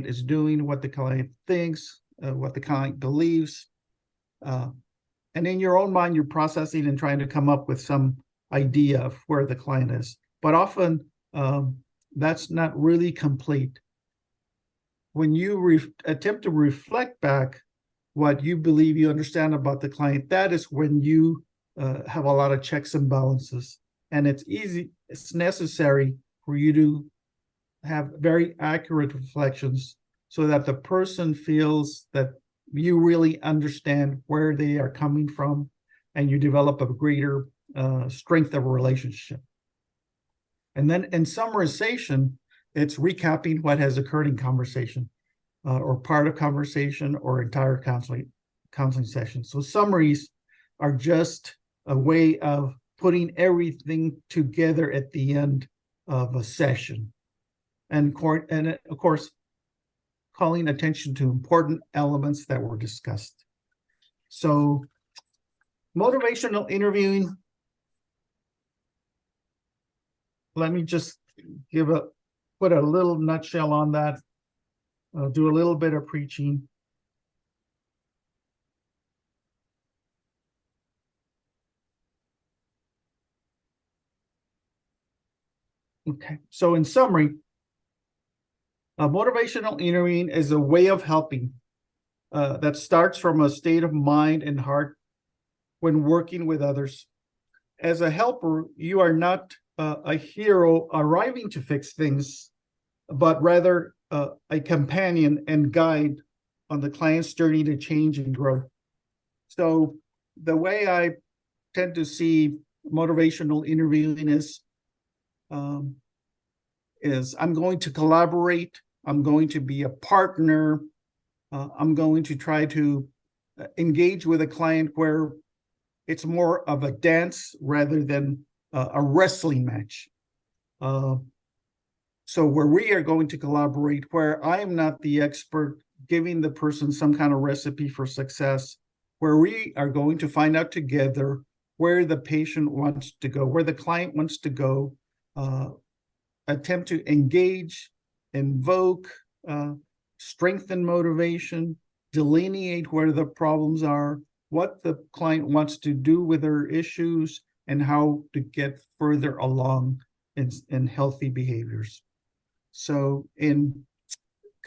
is doing, what the client thinks, what the client believes, and in your own mind, you're processing and trying to come up with some idea of where the client is. But often that's not really complete. When you attempt to reflect back what you believe you understand about the client, that is when you have a lot of checks and balances. And it's necessary for you to have very accurate reflections so that the person feels that you really understand where they are coming from, and you develop a greater strength of a relationship. And then in summarization, it's recapping what has occurred in conversation, or part of conversation, or entire counseling session. So summaries are just a way of putting everything together at the end of a session. And of course, calling attention to important elements that were discussed. So motivational interviewing, let me just put a little nutshell on that, do a little bit of preaching. Okay, so in summary, motivational interviewing is a way of helping that starts from a state of mind and heart when working with others. As a helper, you are not a hero arriving to fix things, but rather a companion and guide on the client's journey to change and grow. So the way I tend to see motivational interviewing is I'm going to collaborate, I'm going to be a partner, I'm going to try to engage with a client where it's more of a dance rather than a wrestling match. So where we are going to collaborate, where I am not the expert giving the person some kind of recipe for success, where we are going to find out together where the patient wants to go, where the client wants to go, attempt to engage, invoke, strengthen motivation, delineate where the problems are, what the client wants to do with their issues, and how to get further along in healthy behaviors. So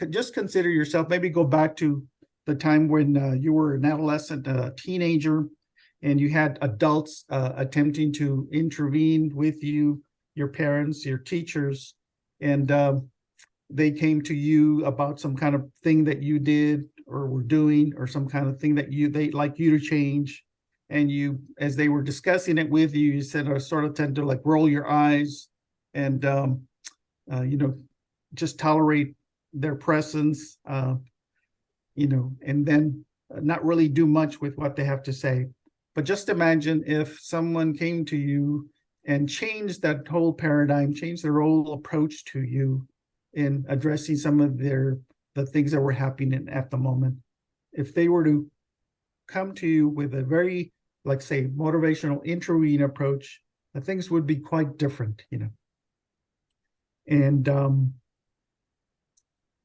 just consider yourself, maybe go back to the time when you were an adolescent, a teenager, and you had adults attempting to intervene with you, your parents, your teachers, and they came to you about some kind of thing that you did or were doing, or some kind of thing that they'd like you to change. And you, as they were discussing it with you, you said, I sort of tend to like roll your eyes and, just tolerate their presence, and then not really do much with what they have to say. But just imagine if someone came to you and changed that whole paradigm, changed their whole approach to you in addressing some of the things that were happening at the moment. If they were to come to you with a very, like say, motivational interviewing approach, things would be quite different, And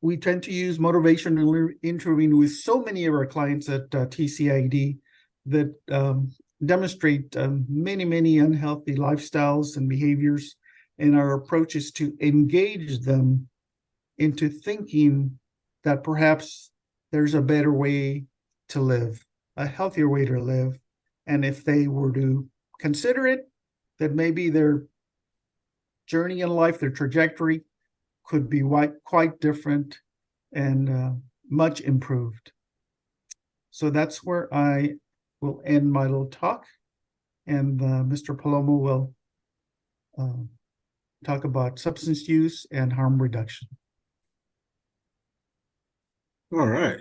we tend to use motivational interviewing with so many of our clients at TCID that demonstrate many, many unhealthy lifestyles and behaviors. And our approach is to engage them into thinking that perhaps there's a better way to live, a healthier way to live. And if they were to consider it, that maybe their journey in life, their trajectory could be quite different and much improved. So that's where I will end my little talk. And Mr. Palomo will talk about substance use and harm reduction.
All right.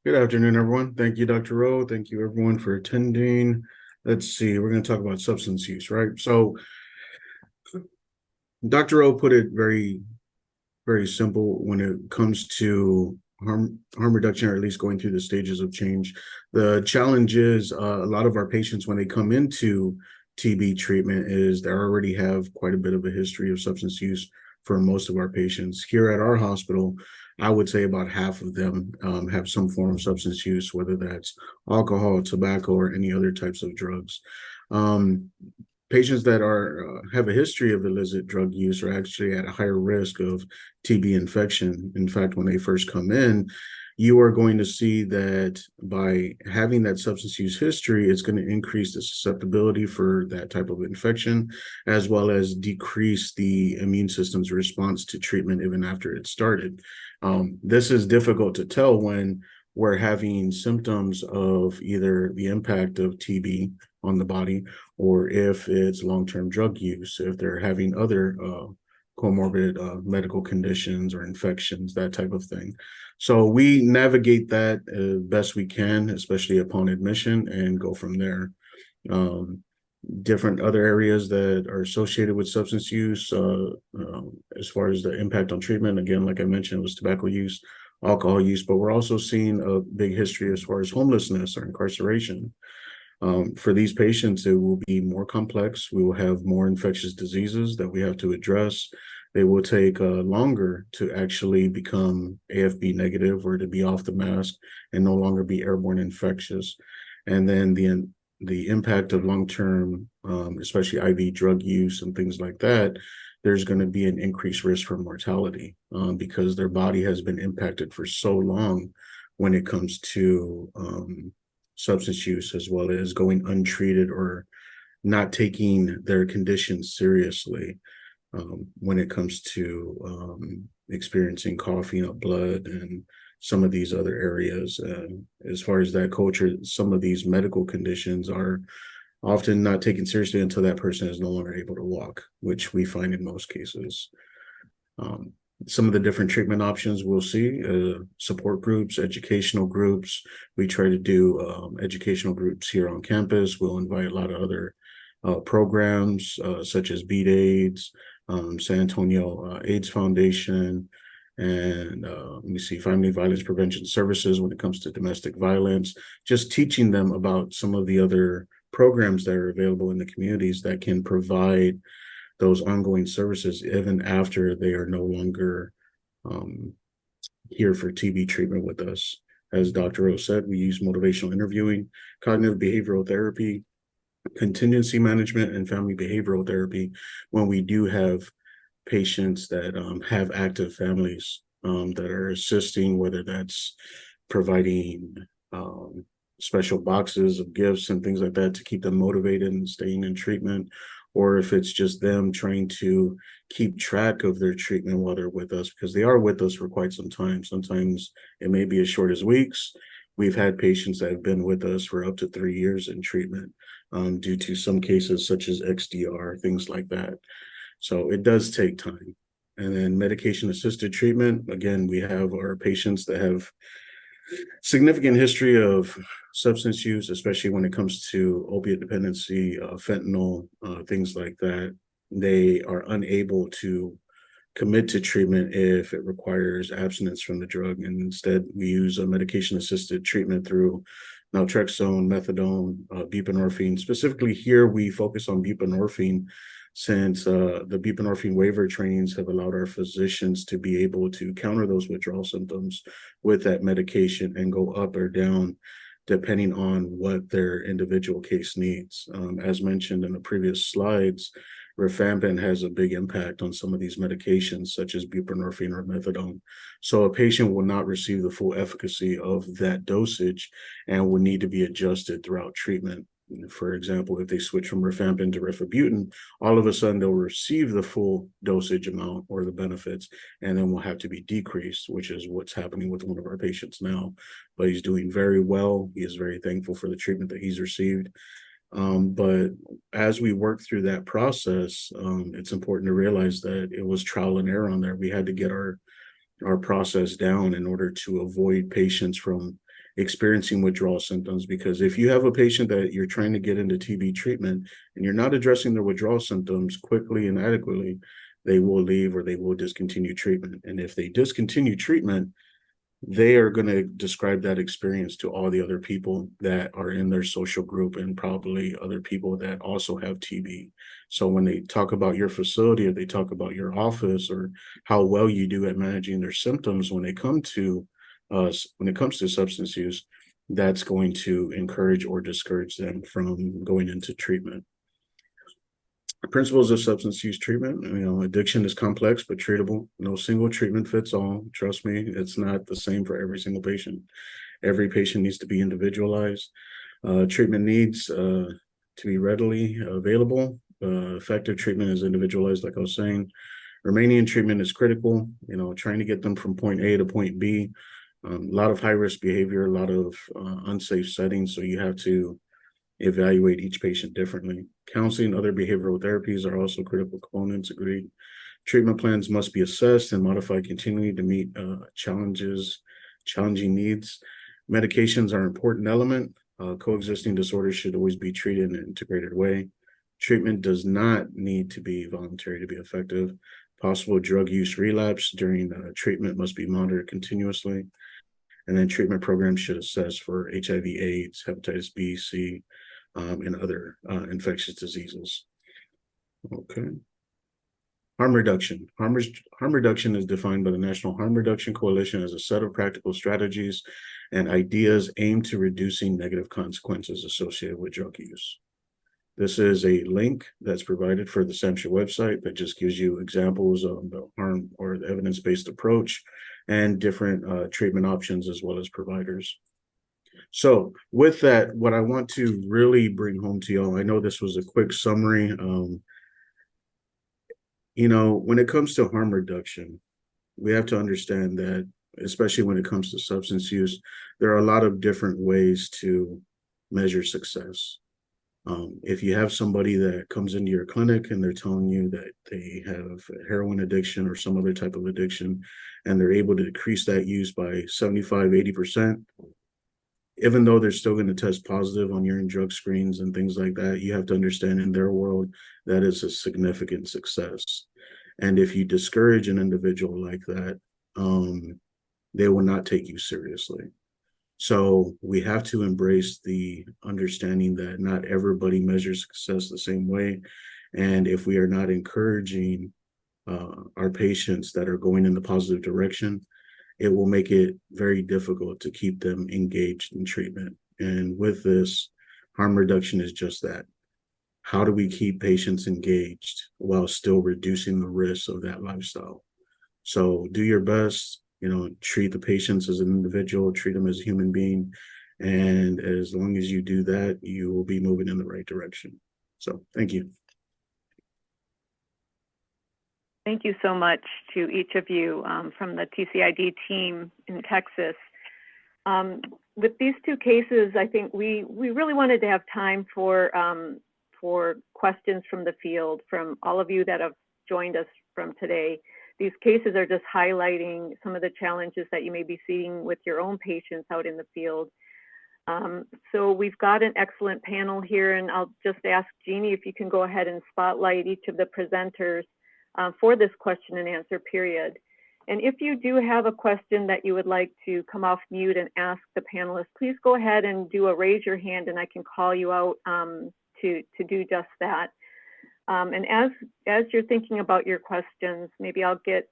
Good afternoon, everyone. Thank you, Dr. Rowe. Thank you, everyone, for attending. Let's see, we're going to talk about substance use, right? So Dr. Rowe put it very, very simple when it comes to harm reduction, or at least going through the stages of change. The challenge is a lot of our patients, when they come into TB treatment, is they already have quite a bit of a history of substance use for most of our patients. Here at our hospital, I would say about half of them have some form of substance use, whether that's alcohol, tobacco, or any other types of drugs. Patients that have a history of illicit drug use are actually at a higher risk of TB infection. In fact, when they first come in, you are going to see that by having that substance use history, it's going to increase the susceptibility for that type of infection, as well as decrease the immune system's response to treatment even after it started. This is difficult to tell when we're having symptoms of either the impact of TB on the body, or if it's long-term drug use, if they're having other comorbid medical conditions or infections, that type of thing. So we navigate that best we can, especially upon admission, and go from there. Different other areas that are associated with substance use, as far as the impact on treatment, again, like I mentioned, was tobacco use, alcohol use, but we're also seeing a big history as far as homelessness or incarceration. For these patients, it will be more complex. We will have more infectious diseases that we have to address. They will take longer to actually become AFB negative, or to be off the mask and no longer be airborne infectious. And then the impact of long-term, especially IV drug use and things like that, there's going to be an increased risk for mortality because their body has been impacted for so long when it comes to substance use, as well as going untreated or not taking their conditions seriously when it comes to experiencing coughing up blood and some of these other areas. As far as that culture, some of these medical conditions are often not taken seriously until that person is no longer able to walk, which we find in most cases. Some of the different treatment options we'll see, support groups, educational groups. We try to do educational groups here on campus. We'll invite a lot of other programs such as Beat AIDS, San Antonio AIDS Foundation, and let me see, Family Violence Prevention Services when it comes to domestic violence, just teaching them about some of the other programs that are available in the communities that can provide those ongoing services even after they are no longer here for TB treatment with us. As Dr. O said, we use motivational interviewing, cognitive behavioral therapy, contingency management, and family behavioral therapy when we do have patients that have active families that are assisting, whether that's providing special boxes of gifts and things like that to keep them motivated and staying in treatment, or if it's just them trying to keep track of their treatment while they're with us, because they are with us for quite some time. Sometimes it may be as short as weeks. We've had patients that have been with us for up to 3 years in treatment due to some cases such as XDR, things like that. So it does take time. And then medication-assisted treatment, again, we have our patients that have significant history of substance use, especially when it comes to opiate dependency, fentanyl, things like that. They are unable to commit to treatment if it requires abstinence from the drug. And instead, we use a medication-assisted treatment through naltrexone, methadone, buprenorphine. Specifically here, we focus on buprenorphine since the buprenorphine waiver trainings have allowed our physicians to be able to counter those withdrawal symptoms with that medication and go up or down depending on what their individual case needs. As mentioned in the previous slides, rifampin has a big impact on some of these medications, such as buprenorphine or methadone. So a patient will not receive the full efficacy of that dosage and will need to be adjusted throughout treatment. For example, if they switch from rifampin to rifabutin, all of a sudden they'll receive the full dosage amount or the benefits, and then will have to be decreased, which is what's happening with one of our patients now. But he's doing very well. He is very thankful for the treatment that he's received. But as we work through that process, it's important to realize that it was trial and error on there. We had to get our our process down in order to avoid patients from experiencing withdrawal symptoms. Because if you have a patient that you're trying to get into TB treatment and you're not addressing their withdrawal symptoms quickly and adequately, they will leave or they will discontinue treatment. And if they discontinue treatment, they are going to describe that experience to all the other people that are in their social group and probably other people that also have TB. So when they talk about your facility, or they talk about your office, or how well you do at managing their symptoms when they come to us, when it comes to substance use, that's going to encourage or discourage them from going into treatment. Principles of substance use treatment. Addiction is complex but treatable. No single treatment fits all. Trust me, it's not the same for every single patient. Every patient needs to be individualized. Treatment needs to be readily available. Effective treatment is individualized, like I was saying. Remaining in treatment is critical. Trying to get them from point A to point B. A lot of high-risk behavior, a lot of unsafe settings, so you have to evaluate each patient differently. Counseling, other behavioral therapies are also critical components, agreed. Treatment plans must be assessed and modified continually to meet challenging needs. Medications are an important element. Coexisting disorders should always be treated in an integrated way. Treatment does not need to be voluntary to be effective. Possible drug use relapse during treatment must be monitored continuously. And then treatment programs should assess for HIV, AIDS, hepatitis B, C, and other infectious diseases. Okay. Harm reduction. Harm reduction is defined by the National Harm Reduction Coalition as a set of practical strategies and ideas aimed to reducing negative consequences associated with drug use. This is a link that's provided for the SAMHSA website that just gives you examples of the harm or the evidence-based approach and different treatment options as well as providers. So with that, what I want to really bring home to y'all, I know this was a quick summary. When it comes to harm reduction, we have to understand that, especially when it comes to substance use, there are a lot of different ways to measure success. If you have somebody that comes into your clinic and they're telling you that they have heroin addiction or some other type of addiction, and they're able to decrease that use by 75, 80%, even though they're still going to test positive on urine drug screens and things like that, you have to understand in their world, that is a significant success. And if you discourage an individual like that, they will not take you seriously. So we have to embrace the understanding that not everybody measures success the same way. And if we are not encouraging our patients that are going in the positive direction, it will make it very difficult to keep them engaged in treatment. And with this, harm reduction is just that. How do we keep patients engaged while still reducing the risk of that lifestyle? So do your best, treat the patients as an individual, treat them as a human being. And as long as you do that, you will be moving in the right direction. So thank you.
Thank you so much to each of you from the TCID team in Texas. With these two cases, I think we really wanted to have time for questions from the field, from all of you that have joined us from today. These cases are just highlighting some of the challenges that you may be seeing with your own patients out in the field. So we've got an excellent panel here, and I'll just ask Jeannie if you can go ahead and spotlight each of the presenters for this question and answer period. And if you do have a question that you would like to come off mute and ask the panelists, please go ahead and do a raise your hand and I can call you out to do just that. And as you're thinking about your questions, maybe I'll get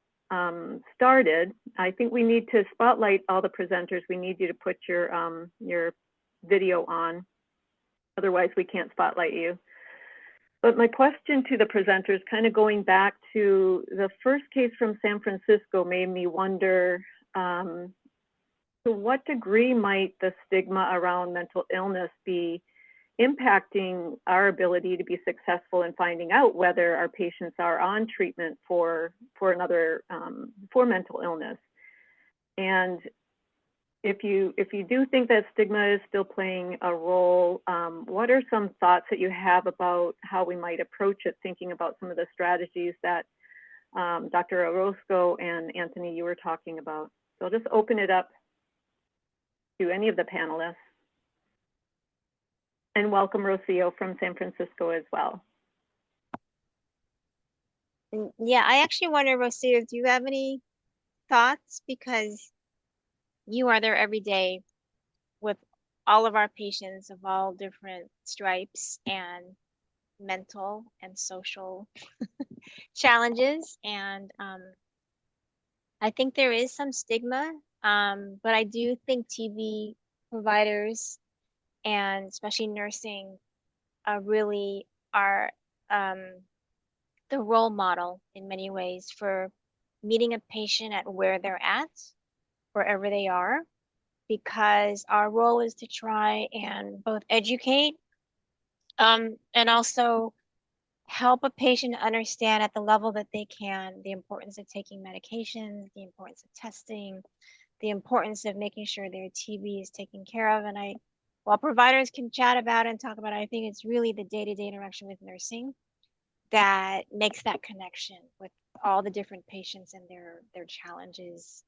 started. I think we need to spotlight all the presenters. We need you to put your video on. Otherwise, we can't spotlight you. But my question to the presenters, kind of going back to the first case from San Francisco, made me wonder, to what degree might the stigma around mental illness be impacting our ability to be successful in finding out whether our patients are on treatment for mental illness? And if you do think that stigma is still playing a role, what are some thoughts that you have about how we might approach it, thinking about some of the strategies that Dr. Orozco and Anthony, you were talking about. So I'll just open it up to any of the panelists. And welcome Rocio from San Francisco as well.
Yeah, I actually wonder, Rocio, do you have any thoughts? Because you are there every day with all of our patients of all different stripes and mental and social challenges. And I think there is some stigma, but I do think TB providers and especially nursing really are the role model in many ways for meeting a patient at where they're at, wherever they are, because our role is to try and both educate and also help a patient understand at the level that they can the importance of taking medications, the importance of testing, the importance of making sure their TB is taken care of. And while providers can chat about it and talk about it, I think it's really the day-to-day interaction with nursing that makes that connection with all the different patients and their challenges,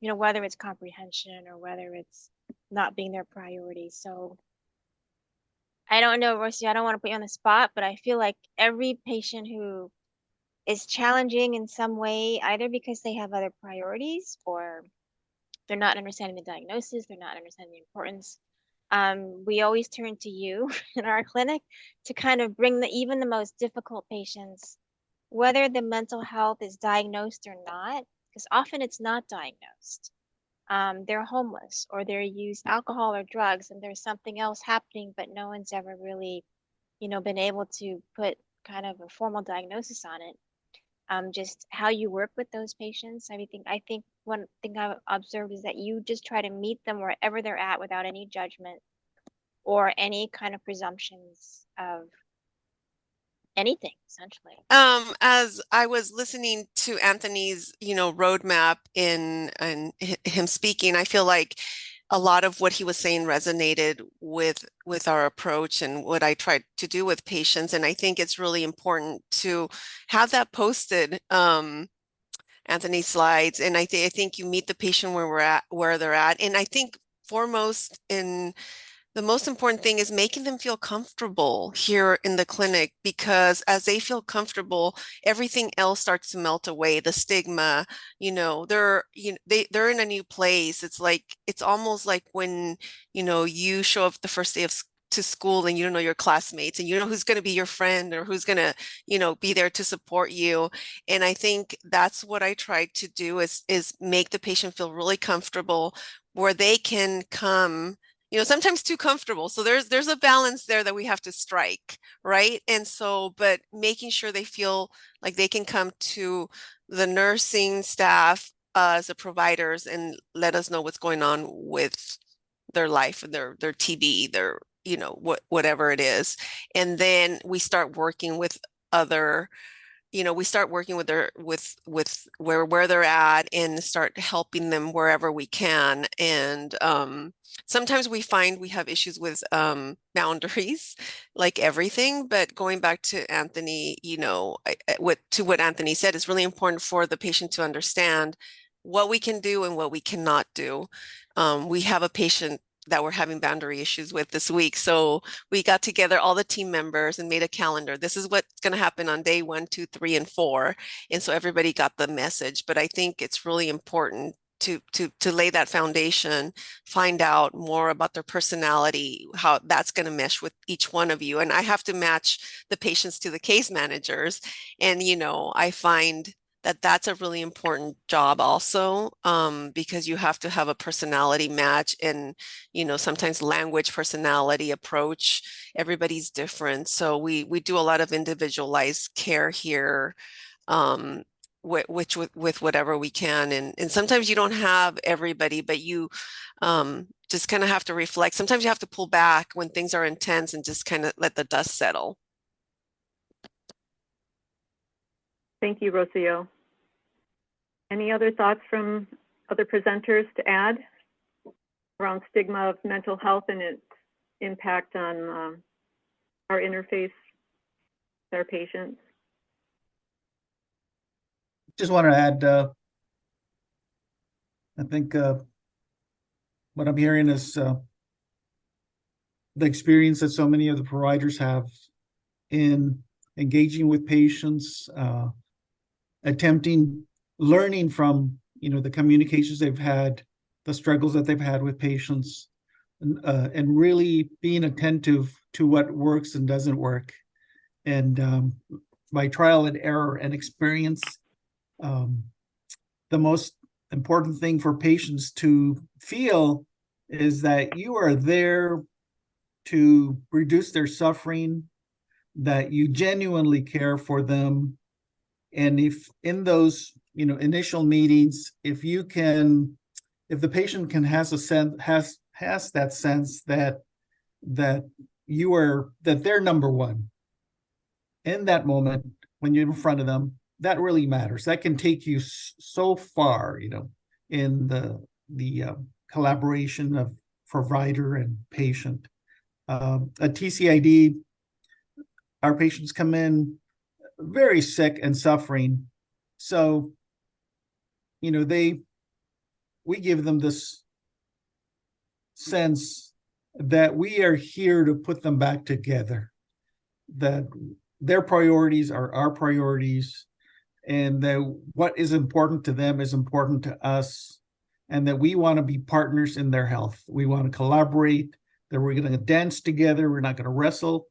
you know, whether it's comprehension or whether it's not being their priority. So I don't know, Rocio, I don't want to put you on the spot, but I feel like every patient who is challenging in some way, either because they have other priorities or they're not understanding the diagnosis, they're not understanding the importance. We always turn to you in our clinic to kind of bring even the most difficult patients, whether the mental health is diagnosed or not, because often it's not diagnosed. They're homeless or they're used alcohol or drugs and there's something else happening, but no one's ever really, you know, been able to put kind of a formal diagnosis on it. Just how you work with those patients. I think one thing I've observed is that you just try to meet them wherever they're at without any judgment or any kind of presumptions of anything, essentially.
As I was listening to Anthony's, roadmap and him speaking, I feel like a lot of what he was saying resonated with our approach and what I tried to do with patients. And I think it's really important to have that posted, Anthony's slides. And I think you meet the patient where they're at. And I think foremost the most important thing is making them feel comfortable here in the clinic, because as they feel comfortable, everything else starts to melt away. The stigma, they're in a new place. It's almost like when, you show up the first day to school and you don't know your classmates and you know who's going to be your friend or who's going to, be there to support you. And I think that's what I tried to do is make the patient feel really comfortable where they can come, sometimes too comfortable. So there's a balance there that we have to strike, right? And so, but making sure they feel like they can come to the nursing staff as the providers and let us know what's going on with their life, their TB, their, whatever it is. And then we start working with other, we start working with where they're at and start helping them wherever we can. And sometimes we find we have issues with boundaries, like everything. But going back to Anthony, what Anthony said, it's really important for the patient to understand what we can do and what we cannot do. We have a patient that we're having boundary issues with this week. So we got together all the team members and made a calendar. This is what's going to happen on day 1, 2, 3, and 4. And so everybody got the message. But I think it's really important to lay that foundation, find out more about their personality, how that's going to mesh with each one of you. And I have to match the patients to the case managers. And, I find that that's a really important job also, because you have to have a personality match and, sometimes language, personality, approach, everybody's different. So we do a lot of individualized care here, with whatever we can. And sometimes you don't have everybody, but you just kind of have to reflect. Sometimes you have to pull back when things are intense and just kind of let the dust settle.
Thank you, Rocio. Any other thoughts from other presenters to add around stigma of mental health and its impact on our interface with our patients?
just want to add, I think what I'm hearing is the experience that so many of the providers have in engaging with patients, learning from, the communications they've had, the struggles that they've had with patients, and really being attentive to what works and doesn't work. And by trial and error and experience, the most important thing for patients to feel is that you are there to reduce their suffering, that you genuinely care for them. And if in those, initial meetings, if the patient can has that sense that they're number one in that moment when you're in front of them, that really matters. That can take you so far, in the collaboration of provider and patient. At TCID, our patients come in very sick and suffering. So, we give them this sense that we are here to put them back together, that their priorities are our priorities, and that what is important to them is important to us, and that we want to be partners in their health. We want to collaborate, that we're going to dance together. We're not going to wrestle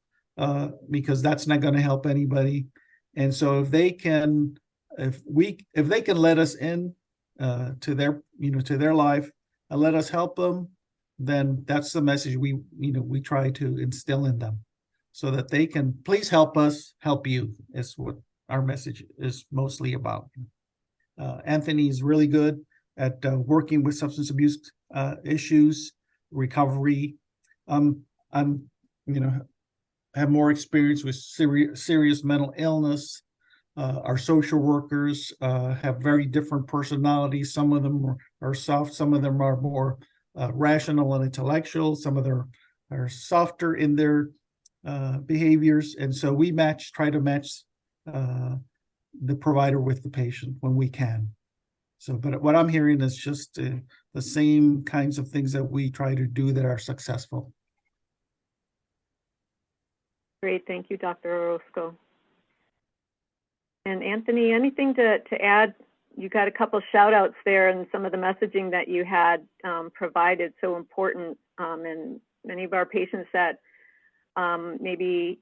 because that's not going to help anybody. And so if they can let us in to their life and let us help them, then that's the message we try to instill in them, so that they can please help us help you, is what our message is mostly about. Anthony is really good at working with substance abuse issues, recovery. I'm have more experience with serious mental illness. Our social workers have very different personalities. Some of them are soft, some of them are more rational and intellectual, some of them are softer in their behaviors. And so we try to match the provider with the patient when we can. So, but what I'm hearing is just the same kinds of things that we try to do that are successful.
Great, thank you, Dr. Orozco. And Anthony, anything to add? You got a couple shout outs there, and some of the messaging that you had provided so important. And many of our patients that maybe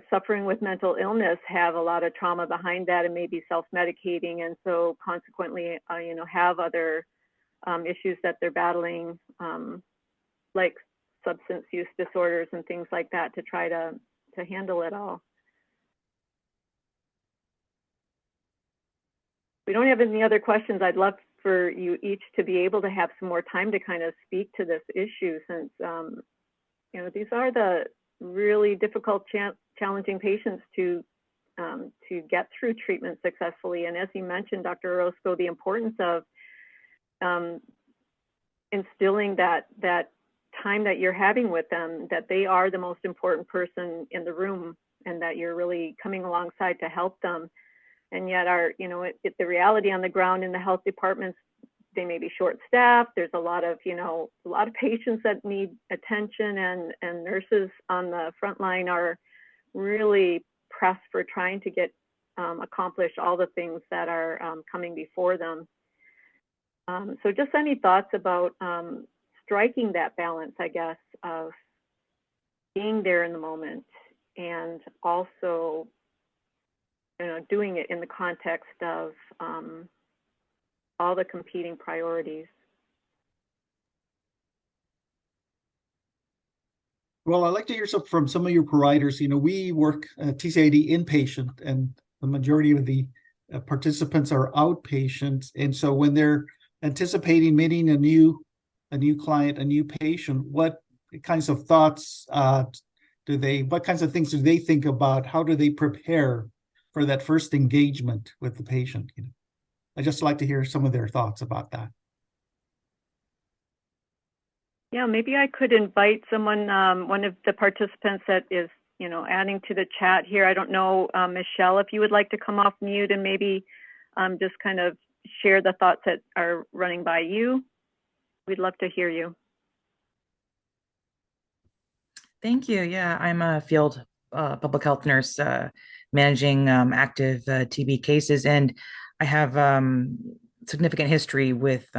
suffering with mental illness have a lot of trauma behind that and maybe self-medicating, and so consequently, have other issues that they're battling, like substance use disorders and things like that, to try to handle it all. We don't have any other questions. I'd love for you each to be able to have some more time to kind of speak to this issue, since these are the really difficult, challenging patients to get through treatment successfully. And as you mentioned, Dr. Orozco, the importance of instilling that time that you're having with them, that they are the most important person in the room, and that you're really coming alongside to help them. And yet the reality on the ground in the health departments, they may be short-staffed. There's a lot of patients that need attention, and nurses on the front line are really pressed for trying to get accomplish all the things that are coming before them. So just any thoughts about striking that balance, I guess, of being there in the moment and also doing it in the context of all the competing priorities.
Well, I'd like to hear from some of your providers. We work TCID inpatient, and the majority of the participants are outpatients. And so when they're anticipating meeting a new client, a new patient, what kinds of thoughts what kinds of things do they think about? How do they prepare for that first engagement with the patient? I'd just like to hear some of their thoughts about that.
Yeah, maybe I could invite someone, one of the participants that is, adding to the chat here. I don't know, Michelle, if you would like to come off mute and maybe just kind of share the thoughts that are running by you. We'd love to hear you.
Thank you. Yeah, I'm a field public health nurse managing active TB cases, and I have significant history with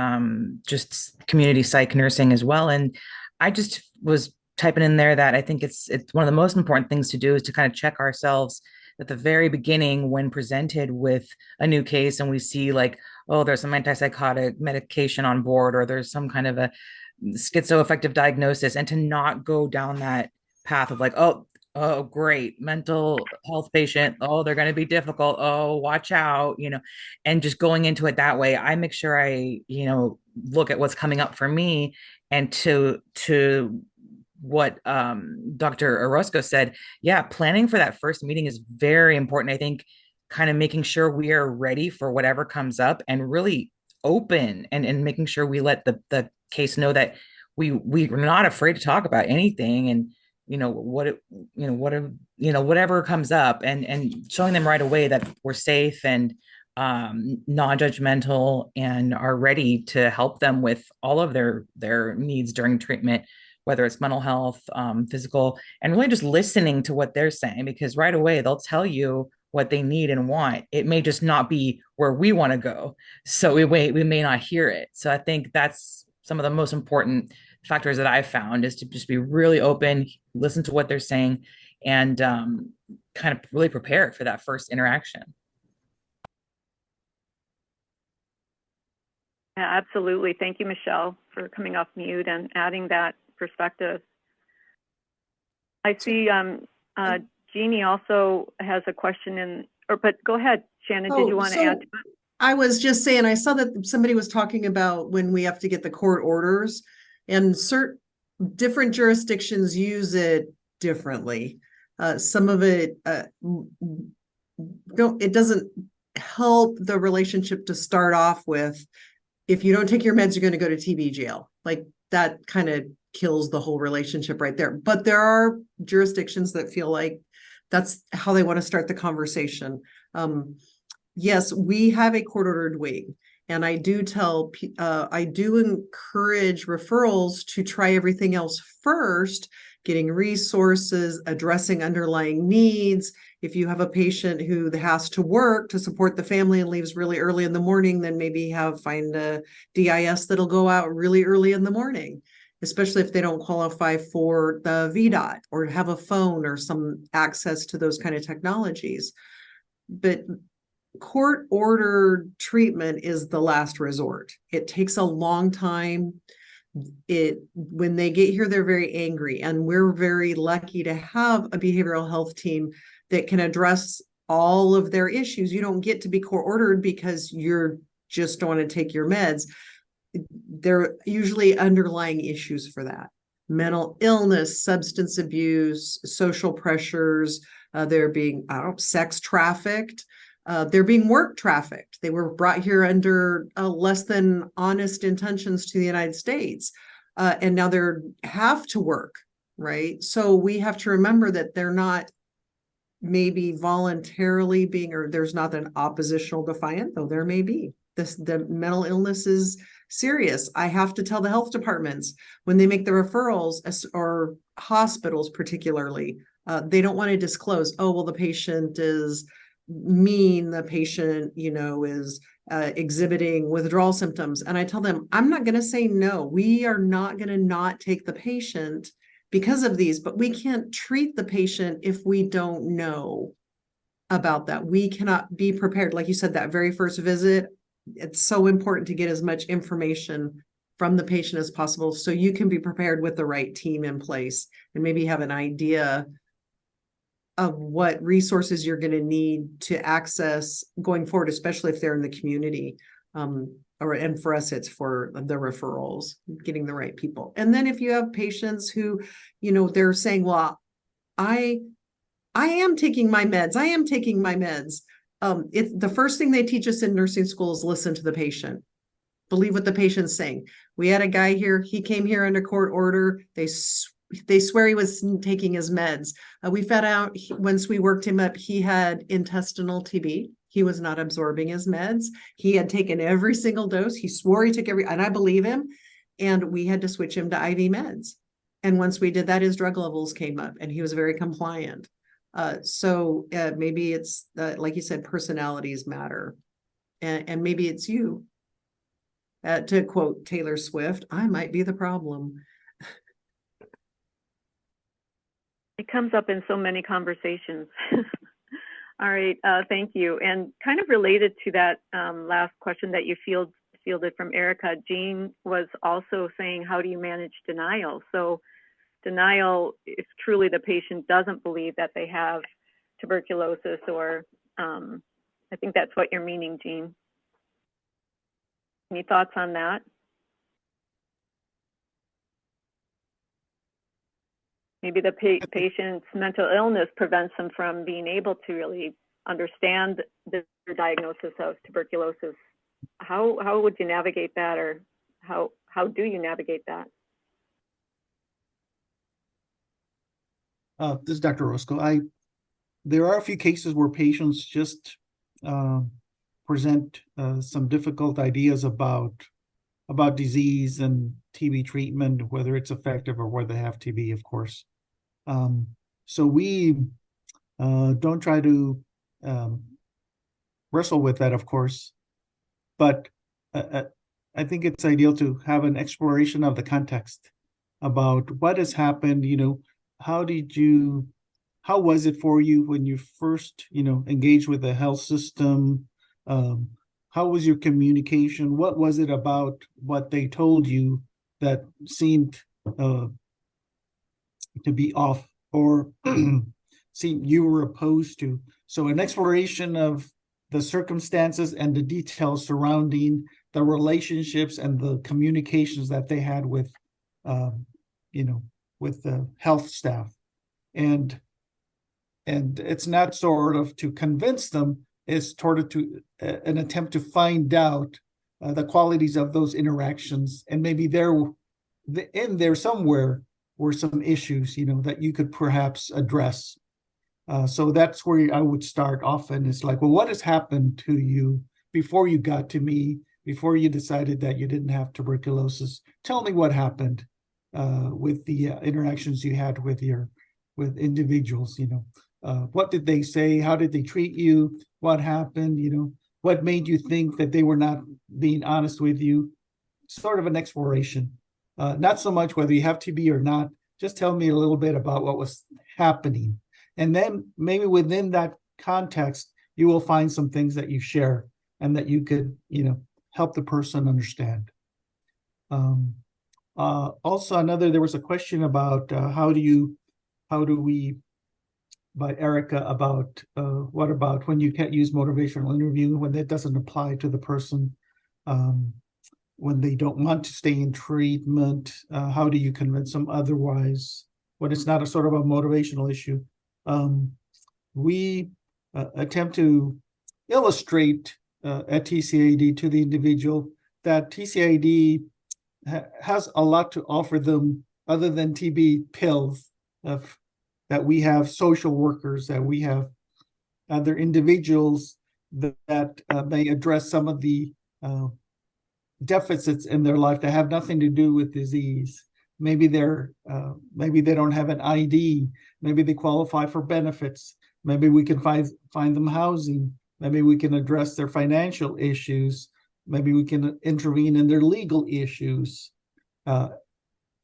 just community psych nursing as well. And I just was typing in there that I think it's one of the most important things to do is to kind of check ourselves at the very beginning when presented with a new case and we see like, oh, there's some antipsychotic medication on board, or there's some kind of a schizoaffective diagnosis, and to not go down that path of like, oh, great, mental health patient, oh, they're going to be difficult, oh, watch out, and just going into it that way. I make sure I look at what's coming up for me, and to what Dr. Orozco said, yeah, planning for that first meeting is very important. I think kind of making sure we are ready for whatever comes up, and really open and making sure we let the case know that we're not afraid to talk about anything, and whatever comes up, and showing them right away that we're safe and non-judgmental and are ready to help them with all of their needs during treatment, whether it's mental health, physical, and really just listening to what they're saying, because right away they'll tell you what they need and want. It may just not be where we want to go, so we may not hear it. So I think that's some of the most important factors that I've found, is to just be really open, listen to what they're saying, and kind of really prepare for that first interaction.
Yeah, absolutely. Thank you, Michelle, for coming off mute and adding that perspective. I see Jeannie also has a question but go ahead, Shannon, did you want to add to it?
I was just saying, I saw that somebody was talking about when we have to get the court orders, and certain different jurisdictions use it differently. Some of it it doesn't help the relationship to start off with, if you don't take your meds, you're going to go to TB jail. Like, that kind of kills the whole relationship right there. But there are jurisdictions that feel like that's how they want to start the conversation. Yes, we have a court-ordered wing, and I do encourage referrals to try everything else first, getting resources, addressing underlying needs. If you have a patient who has to work to support the family and leaves really early in the morning, then maybe find a DIS that'll go out really early in the morning, especially if they don't qualify for the VDOT or have a phone or some access to those kind of technologies. But court-ordered treatment is the last resort. It takes a long time. When they get here, they're very angry, and we're very lucky to have a behavioral health team that can address all of their issues. You don't get to be court-ordered because you're just don't want to take your meds. There are usually underlying issues for that: mental illness, substance abuse, social pressures. They're being sex trafficked. They're being work trafficked. They were brought here under less than honest intentions to the United States. And now they have to work, right? So we have to remember that they're not maybe voluntarily or there's not an oppositional defiant, though there may be. The mental illness is serious. I have to tell the health departments when they make the referrals, or hospitals particularly, they don't want to disclose, oh, well, the patient is mean, the patient, is exhibiting withdrawal symptoms. And I tell them, I'm not going to say no. We are not going to not take the patient because of these, but we can't treat the patient if we don't know about that. We cannot be prepared. Like you said, that very first visit, it's so important to get as much information from the patient as possible so you can be prepared with the right team in place and maybe have an idea of what resources you're going to need to access going forward, especially if they're in the community. And for us, it's for the referrals, getting the right people. And then if you have patients who, they're saying, well, I am taking my meds. I am taking my meds. It's the first thing they teach us in nursing school is listen to the patient. Believe what the patient's saying. We had a guy here. He came here under court order. They swear he was taking his meds. We found out once we worked him up, he had intestinal TB. He was not absorbing his meds. He had taken every single dose. He swore he took and I believe him. And we had to switch him to IV meds. And once we did that, his drug levels came up and he was very compliant. So maybe it's, like you said, personalities matter. And maybe it's you. To quote Taylor Swift, I might be the problem.
It comes up in so many conversations. All right, thank you. And kind of related to that last question that you fielded from Erica, Jean was also saying, how do you manage denial? So denial is truly the patient doesn't believe that they have tuberculosis, or I think that's what you're meaning, Jean. Any thoughts on that? Maybe the patient's mental illness prevents them from being able to really understand the diagnosis of tuberculosis. How would you navigate that, or how do you navigate that?
This is Dr. Orozco. There are a few cases where patients just present some difficult ideas about disease and TB treatment, whether it's effective or whether they have TB, of course. So we don't try to wrestle with that, of course, but I think it's ideal to have an exploration of the context about what has happened. How was it for you when you first, engaged with the health system? How was your communication? What was it about what they told you that seemed to be off, or seemed you were opposed to? So an exploration of the circumstances and the details surrounding the relationships and the communications that they had with, with the health staff. And it's not sort of to convince them, it's sort of to an attempt to find out the qualities of those interactions, and maybe in there somewhere were some issues, that you could perhaps address. So that's where I would start often. It's like, well, what has happened to you before you got to me, before you decided that you didn't have tuberculosis? Tell me what happened with the interactions you had with individuals. What did they say? How did they treat you? What happened? What made you think that they were not being honest with you? Sort of an exploration. Not so much whether you have TB or not. Just tell me a little bit about what was happening. And then maybe within that context, you will find some things that you share and that you could, help the person understand. Also, there was a question about by Erica about what about when you can't use motivational interviewing, when that doesn't apply to the person, when they don't want to stay in treatment, how do you convince them otherwise when it's not a sort of a motivational issue? We attempt to illustrate at TCAD to the individual that TCAD has a lot to offer them other than TB pills, that we have social workers, that we have other individuals that may address some of the deficits in their life that have nothing to do with disease. Maybe maybe they don't have an ID. Maybe they qualify for benefits. Maybe we can find them housing. Maybe we can address their financial issues. Maybe we can intervene in their legal issues.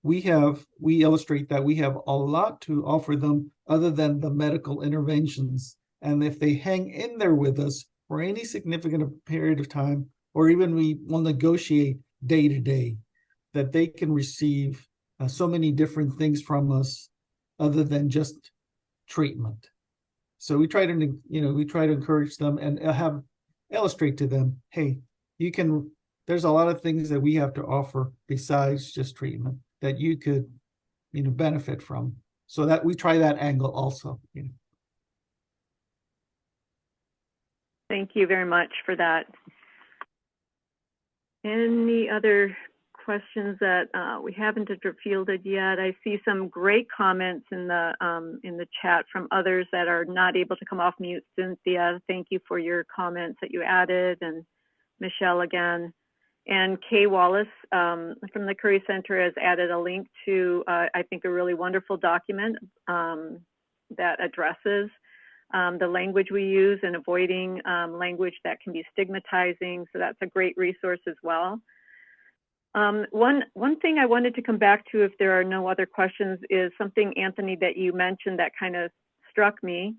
We illustrate that we have a lot to offer them other than the medical interventions. And if they hang in there with us for any significant period of time, or even we will negotiate day to day, that they can receive so many different things from us other than just treatment. So we try to, encourage them and illustrate to them, hey, there's a lot of things that we have to offer besides just treatment that you could, benefit from. So that we try that angle also.
Thank you very much for that. Any other questions that we haven't fielded yet. I see some great comments in the chat from others that are not able to come off mute. Cynthia, thank you for your comments that you added, and Michelle again. And Kay Wallace from the Curry Center has added a link to, I think, a really wonderful document that addresses the language we use and avoiding language that can be stigmatizing. So that's a great resource as well. One thing I wanted to come back to, if there are no other questions, is something, Anthony, that you mentioned that kind of struck me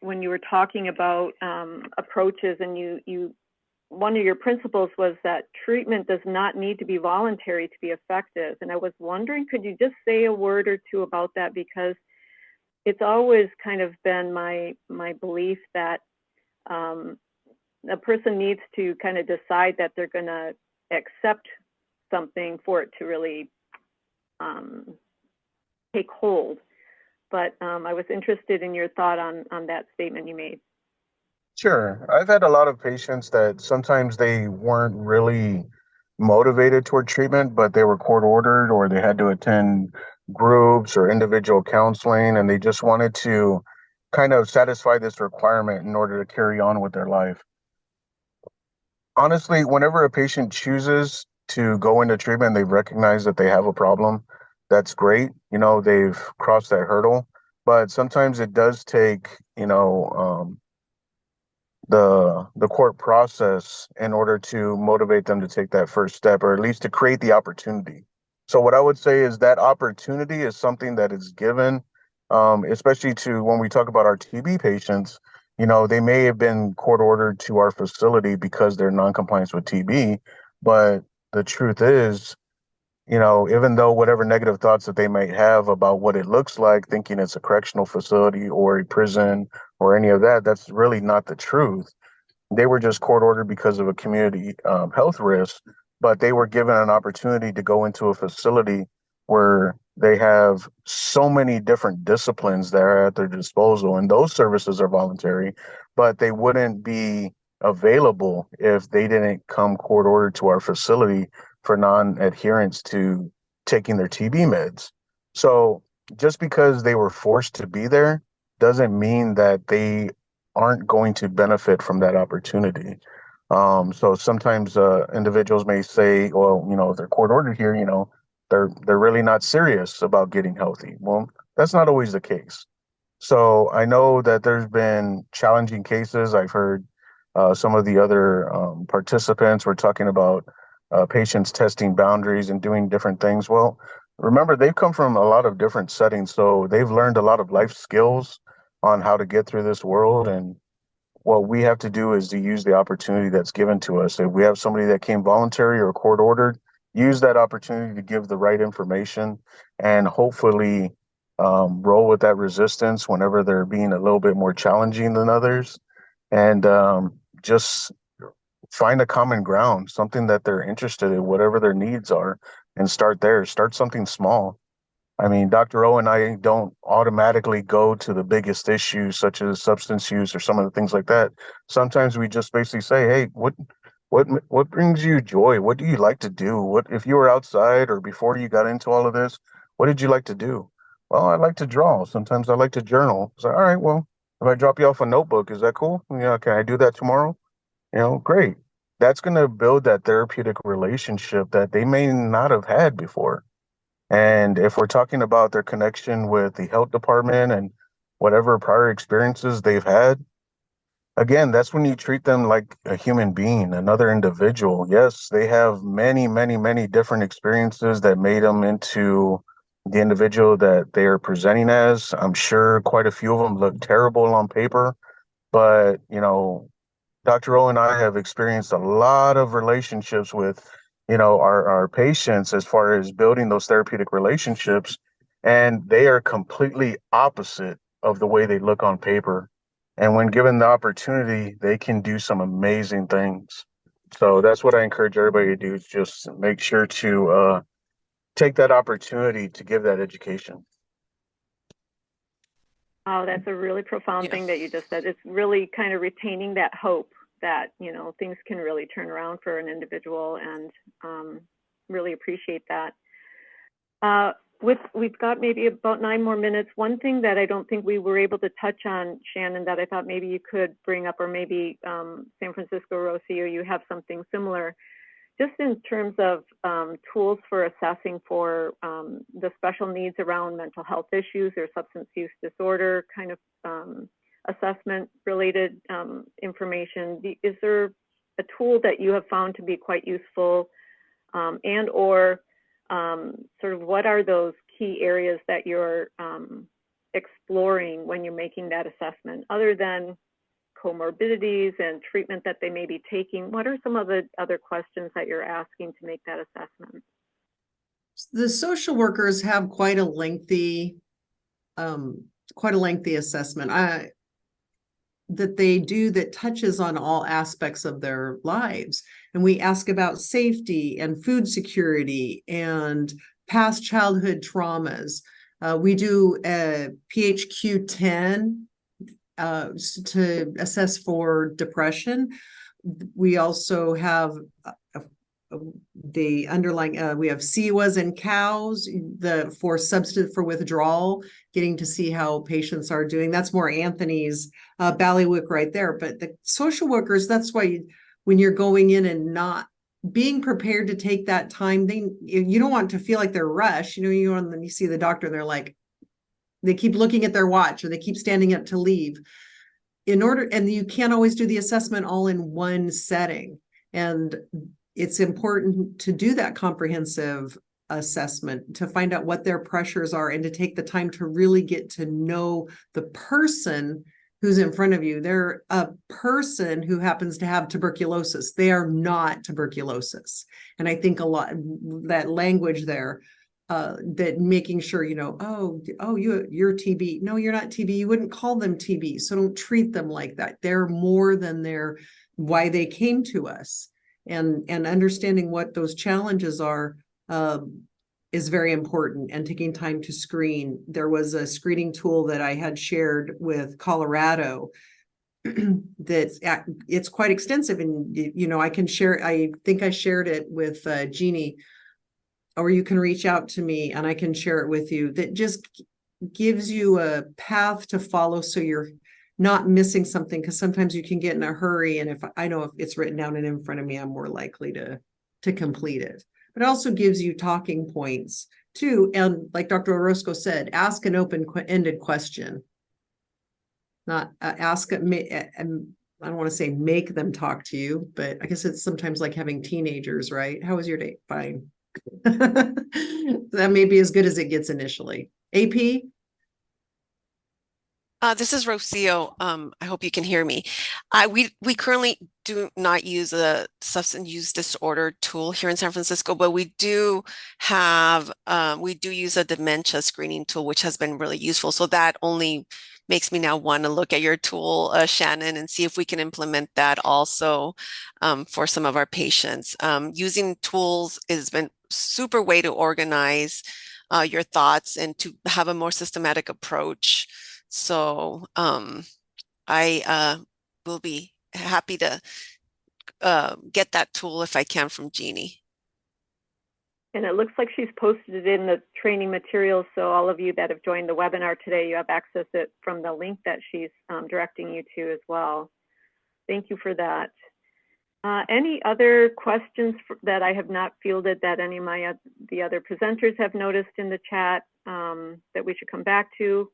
when you were talking about approaches, and one of your principles was that treatment does not need to be voluntary to be effective. And I was wondering, could you just say a word or two about that? Because it's always kind of been my belief that a person needs to kind of decide that they're going to accept something for it to really take hold. But I was interested in your thought on that statement you made.
Sure. I've had a lot of patients that sometimes they weren't really motivated toward treatment, but they were court ordered or they had to attend groups or individual counseling, and they just wanted to kind of satisfy this requirement in order to carry on with their life. Honestly, whenever a patient chooses to go into treatment, they recognize that they have a problem. That's great. They've crossed that hurdle, but sometimes it does take, the court process in order to motivate them to take that first step, or at least to create the opportunity. So what I would say is that opportunity is something that is given, especially to when we talk about our TB patients. They may have been court ordered to our facility because they're non-compliant with TB, but the truth is, even though whatever negative thoughts that they might have about what it looks like, thinking it's a correctional facility or a prison or any of that, that's really not the truth. They were just court ordered because of a community health risk, but they were given an opportunity to go into a facility where they have so many different disciplines that are at their disposal, and those services are voluntary, but they wouldn't be available if they didn't come court ordered to our facility for non-adherence to taking their TB meds. So just because they were forced to be there doesn't mean that they aren't going to benefit from that opportunity. So sometimes individuals may say, well, if they're court ordered here, they're really not serious about getting healthy. Well, that's not always the case. So I know that there's been challenging cases. I've heard some of the other participants were talking about patients testing boundaries and doing different things. Well, remember, they've come from a lot of different settings, so they've learned a lot of life skills on how to get through this world. And what we have to do is to use the opportunity that's given to us. If we have somebody that came voluntary or court ordered, use that opportunity to give the right information and hopefully roll with that resistance whenever they're being a little bit more challenging than others, and just find a common ground, something that they're interested in, whatever their needs are, and start there. Start something small. I mean, Dr. O and I don't automatically go to the biggest issues such as substance use or some of the things like that. Sometimes we just basically say, hey, what brings you joy? What do you like to do? What if you were outside or before you got into all of this, what did you like to do? Well, I like to draw. Sometimes I like to journal. So, all right, well, if I drop you off a notebook, is that cool? Yeah, can I do that tomorrow? Great. That's going to build that therapeutic relationship that they may not have had before. And if we're talking about their connection with the health department and whatever prior experiences they've had, again, that's when you treat them like a human being, another individual. Yes, they have many, many, many different experiences that made them into the individual that they are presenting as. I'm sure quite a few of them look terrible on paper, but, Dr. O and I have experienced a lot of relationships with, our patients as far as building those therapeutic relationships, and they are completely opposite of the way they look on paper. And when given the opportunity, they can do some amazing things. So that's what I encourage everybody to do, is just make sure to take that opportunity to give that education.
Oh, that's a really profound thing that you just said. It's really kind of retaining that hope that, things can really turn around for an individual, and really appreciate that. We've got maybe about 9 more minutes. One thing that I don't think we were able to touch on, Shannon, that I thought maybe you could bring up, or maybe San Francisco, Rocio, you have something similar, just in terms of tools for assessing for the special needs around mental health issues or substance use disorder kind of assessment related information. Is there a tool that you have found to be quite useful, and or sort of what are those key areas that you're exploring when you're making that assessment, other than comorbidities and treatment that they may be taking? What are some of the other questions that you're asking to make that assessment?
The social workers have quite a lengthy assessment that they do that touches on all aspects of their lives. And we ask about safety and food security and past childhood traumas. We do a PHQ-10 to assess for depression. We also have the underlying, we have COEs and COWs for withdrawal, getting to see how patients are doing. That's more Anthony's ballywick right there. But the social workers, that's why when you're going in and not being prepared to take that time, you don't want to feel like they're rushed. You see the doctor and they're like, they keep looking at their watch or they keep standing up to leave. And you can't always do the assessment all in one setting. And it's important to do that comprehensive assessment to find out what their pressures are and to take the time to really get to know the person who's in front of you. They're a person who happens to have tuberculosis. They are not tuberculosis. And I think a lot that language there, that making sure, you're TB. No, you're not TB. You wouldn't call them TB. So don't treat them like that. They're more than why they came to us. And understanding what those challenges are is very important, and taking time to screen. There was a screening tool that I had shared with Colorado it's quite extensive, and I can share. I think I shared it with Jeannie, or you can reach out to me and I can share it with you. That just gives you a path to follow, so you're not missing something, because sometimes you can get in a hurry, and if it's written down and in front of me, I'm more likely to complete it. But it also gives you talking points too, and like Dr. Orozco said, ask an open-ended question. Not ask it. I don't want to say make them talk to you, but I guess it's sometimes like having teenagers, right? How was your day? Fine. That may be as good as it gets initially. AP?
This is Rocio. I hope you can hear me. We currently do not use a substance use disorder tool here in San Francisco, but we do use a dementia screening tool, which has been really useful. So that only makes me now want to look at your tool, Shannon, and see if we can implement that also for some of our patients. Using tools has been super way to organize your thoughts and to have a more systematic approach. So I will be happy to get that tool if I can from Jeannie.
And it looks like she's posted it in the training materials. So all of you that have joined the webinar today, you have access it from the link that she's directing you to as well. Thank you for that. Any other questions that I have not fielded that any of the other presenters have noticed in the chat that we should come back to?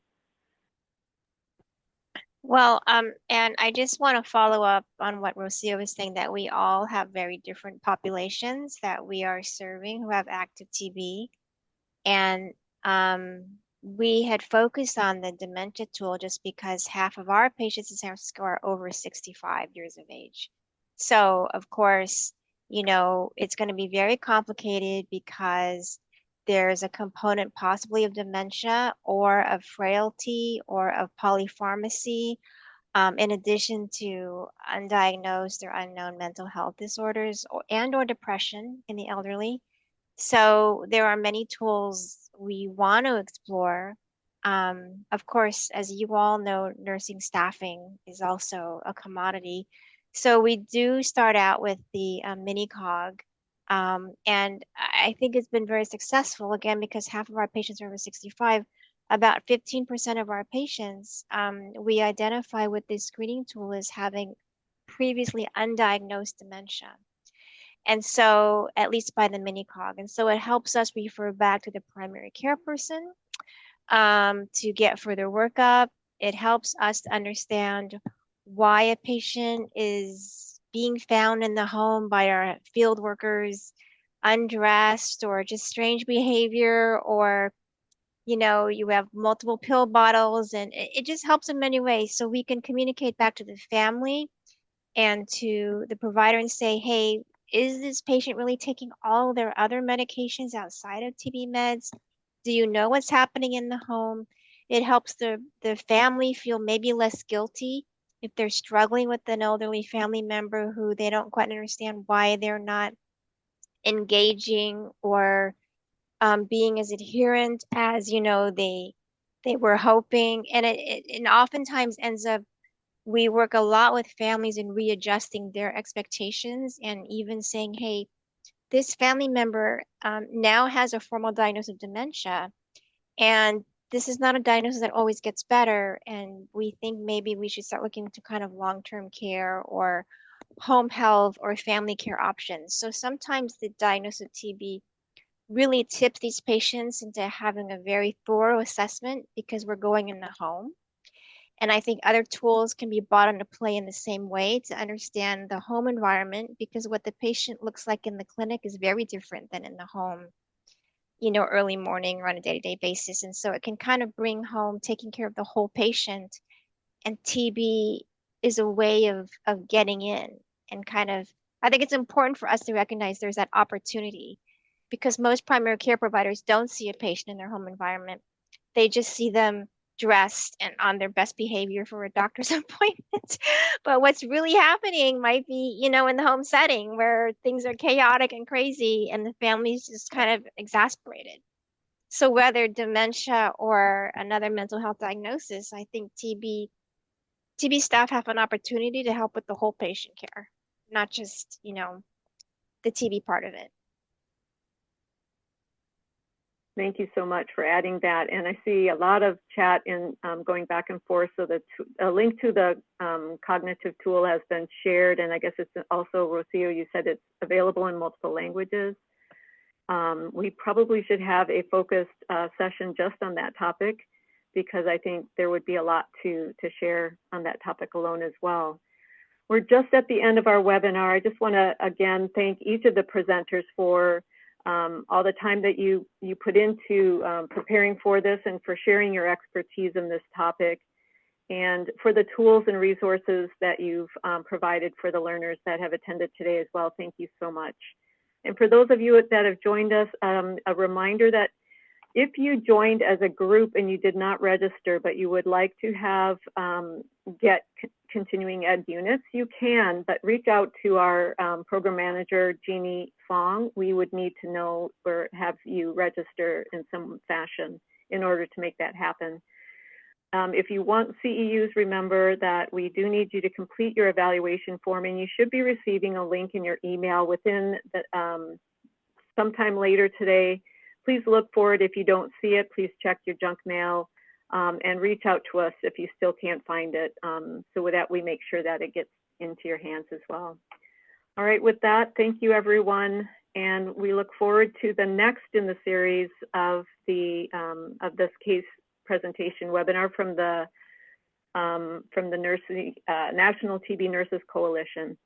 Well, and I just want to follow up on what Rocio was saying, that we all have very different populations that we are serving who have active TB. And we had focused on the dementia tool just because half of our patients in San Francisco are over 65 years of age. So, of course, it's going to be very complicated because there's a component possibly of dementia or of frailty or of polypharmacy, in addition to undiagnosed or unknown mental health disorders or depression in the elderly. So there are many tools we want to explore. Of course, as you all know, nursing staffing is also a commodity. So we do start out with the mini cog. And I think it's been very successful, again, because half of our patients are over 65. About 15% of our patients we identify with this screening tool as having previously undiagnosed dementia. And so, at least by the mini cog. And so it helps us refer back to the primary care person to get further workup. It helps us to understand why a patient is being found in the home by our field workers undressed, or just strange behavior, or you have multiple pill bottles, and it just helps in many ways. So we can communicate back to the family and to the provider and say, hey, is this patient really taking all their other medications outside of TB meds? Do you know what's happening in the home? It helps the family feel maybe less guilty if they're struggling with an elderly family member who they don't quite understand why they're not engaging or being as adherent as they were hoping. And it oftentimes ends up, we work a lot with families in readjusting their expectations and even saying, hey, this family member now has a formal diagnosis of dementia, and this is not a diagnosis that always gets better, and we think maybe we should start looking to kind of long-term care or home health or family care options. So sometimes the diagnosis of TB really tips these patients into having a very thorough assessment because we're going in the home. And I think other tools can be brought into play in the same way to understand the home environment, because what the patient looks like in the clinic is very different than in the home, early morning or on a day-to-day basis. And so it can kind of bring home taking care of the whole patient. And TB is a way of getting in and kind of, I think it's important for us to recognize there's that opportunity, because most primary care providers don't see a patient in their home environment. They just see them dressed and on their best behavior for a doctor's appointment. But what's really happening might be, in the home setting where things are chaotic and crazy and the family's just kind of exasperated. So whether dementia or another mental health diagnosis, I think TB staff have an opportunity to help with the whole patient care, not just, the TB part of it.
Thank you so much for adding that. And I see a lot of chat in going back and forth. So a link to the cognitive tool has been shared. And I guess it's also, Rocio, you said it's available in multiple languages. We probably should have a focused session just on that topic, because I think there would be a lot to share on that topic alone as well. We're just at the end of our webinar. I just want to, again, thank each of the presenters for all the time that you put into preparing for this and for sharing your expertise in this topic, and for the tools and resources that you've provided for the learners that have attended today as well. Thank you so much. And for those of you that have joined us, a reminder that if you joined as a group and you did not register, but you would like to have get continuing ed units, you can, but reach out to our program manager, Jeannie Fong. We would need to know or have you register in some fashion in order to make that happen. If you want CEUs, remember that we do need you to complete your evaluation form, and you should be receiving a link in your email within the, sometime later today. Please look for it. If you don't see it, please check your junk mail and reach out to us if you still can't find it. So with that, we make sure that it gets into your hands as well. All right, with that, thank you everyone. And we look forward to the next in the series of this case presentation webinar from the National TB Nurses Coalition.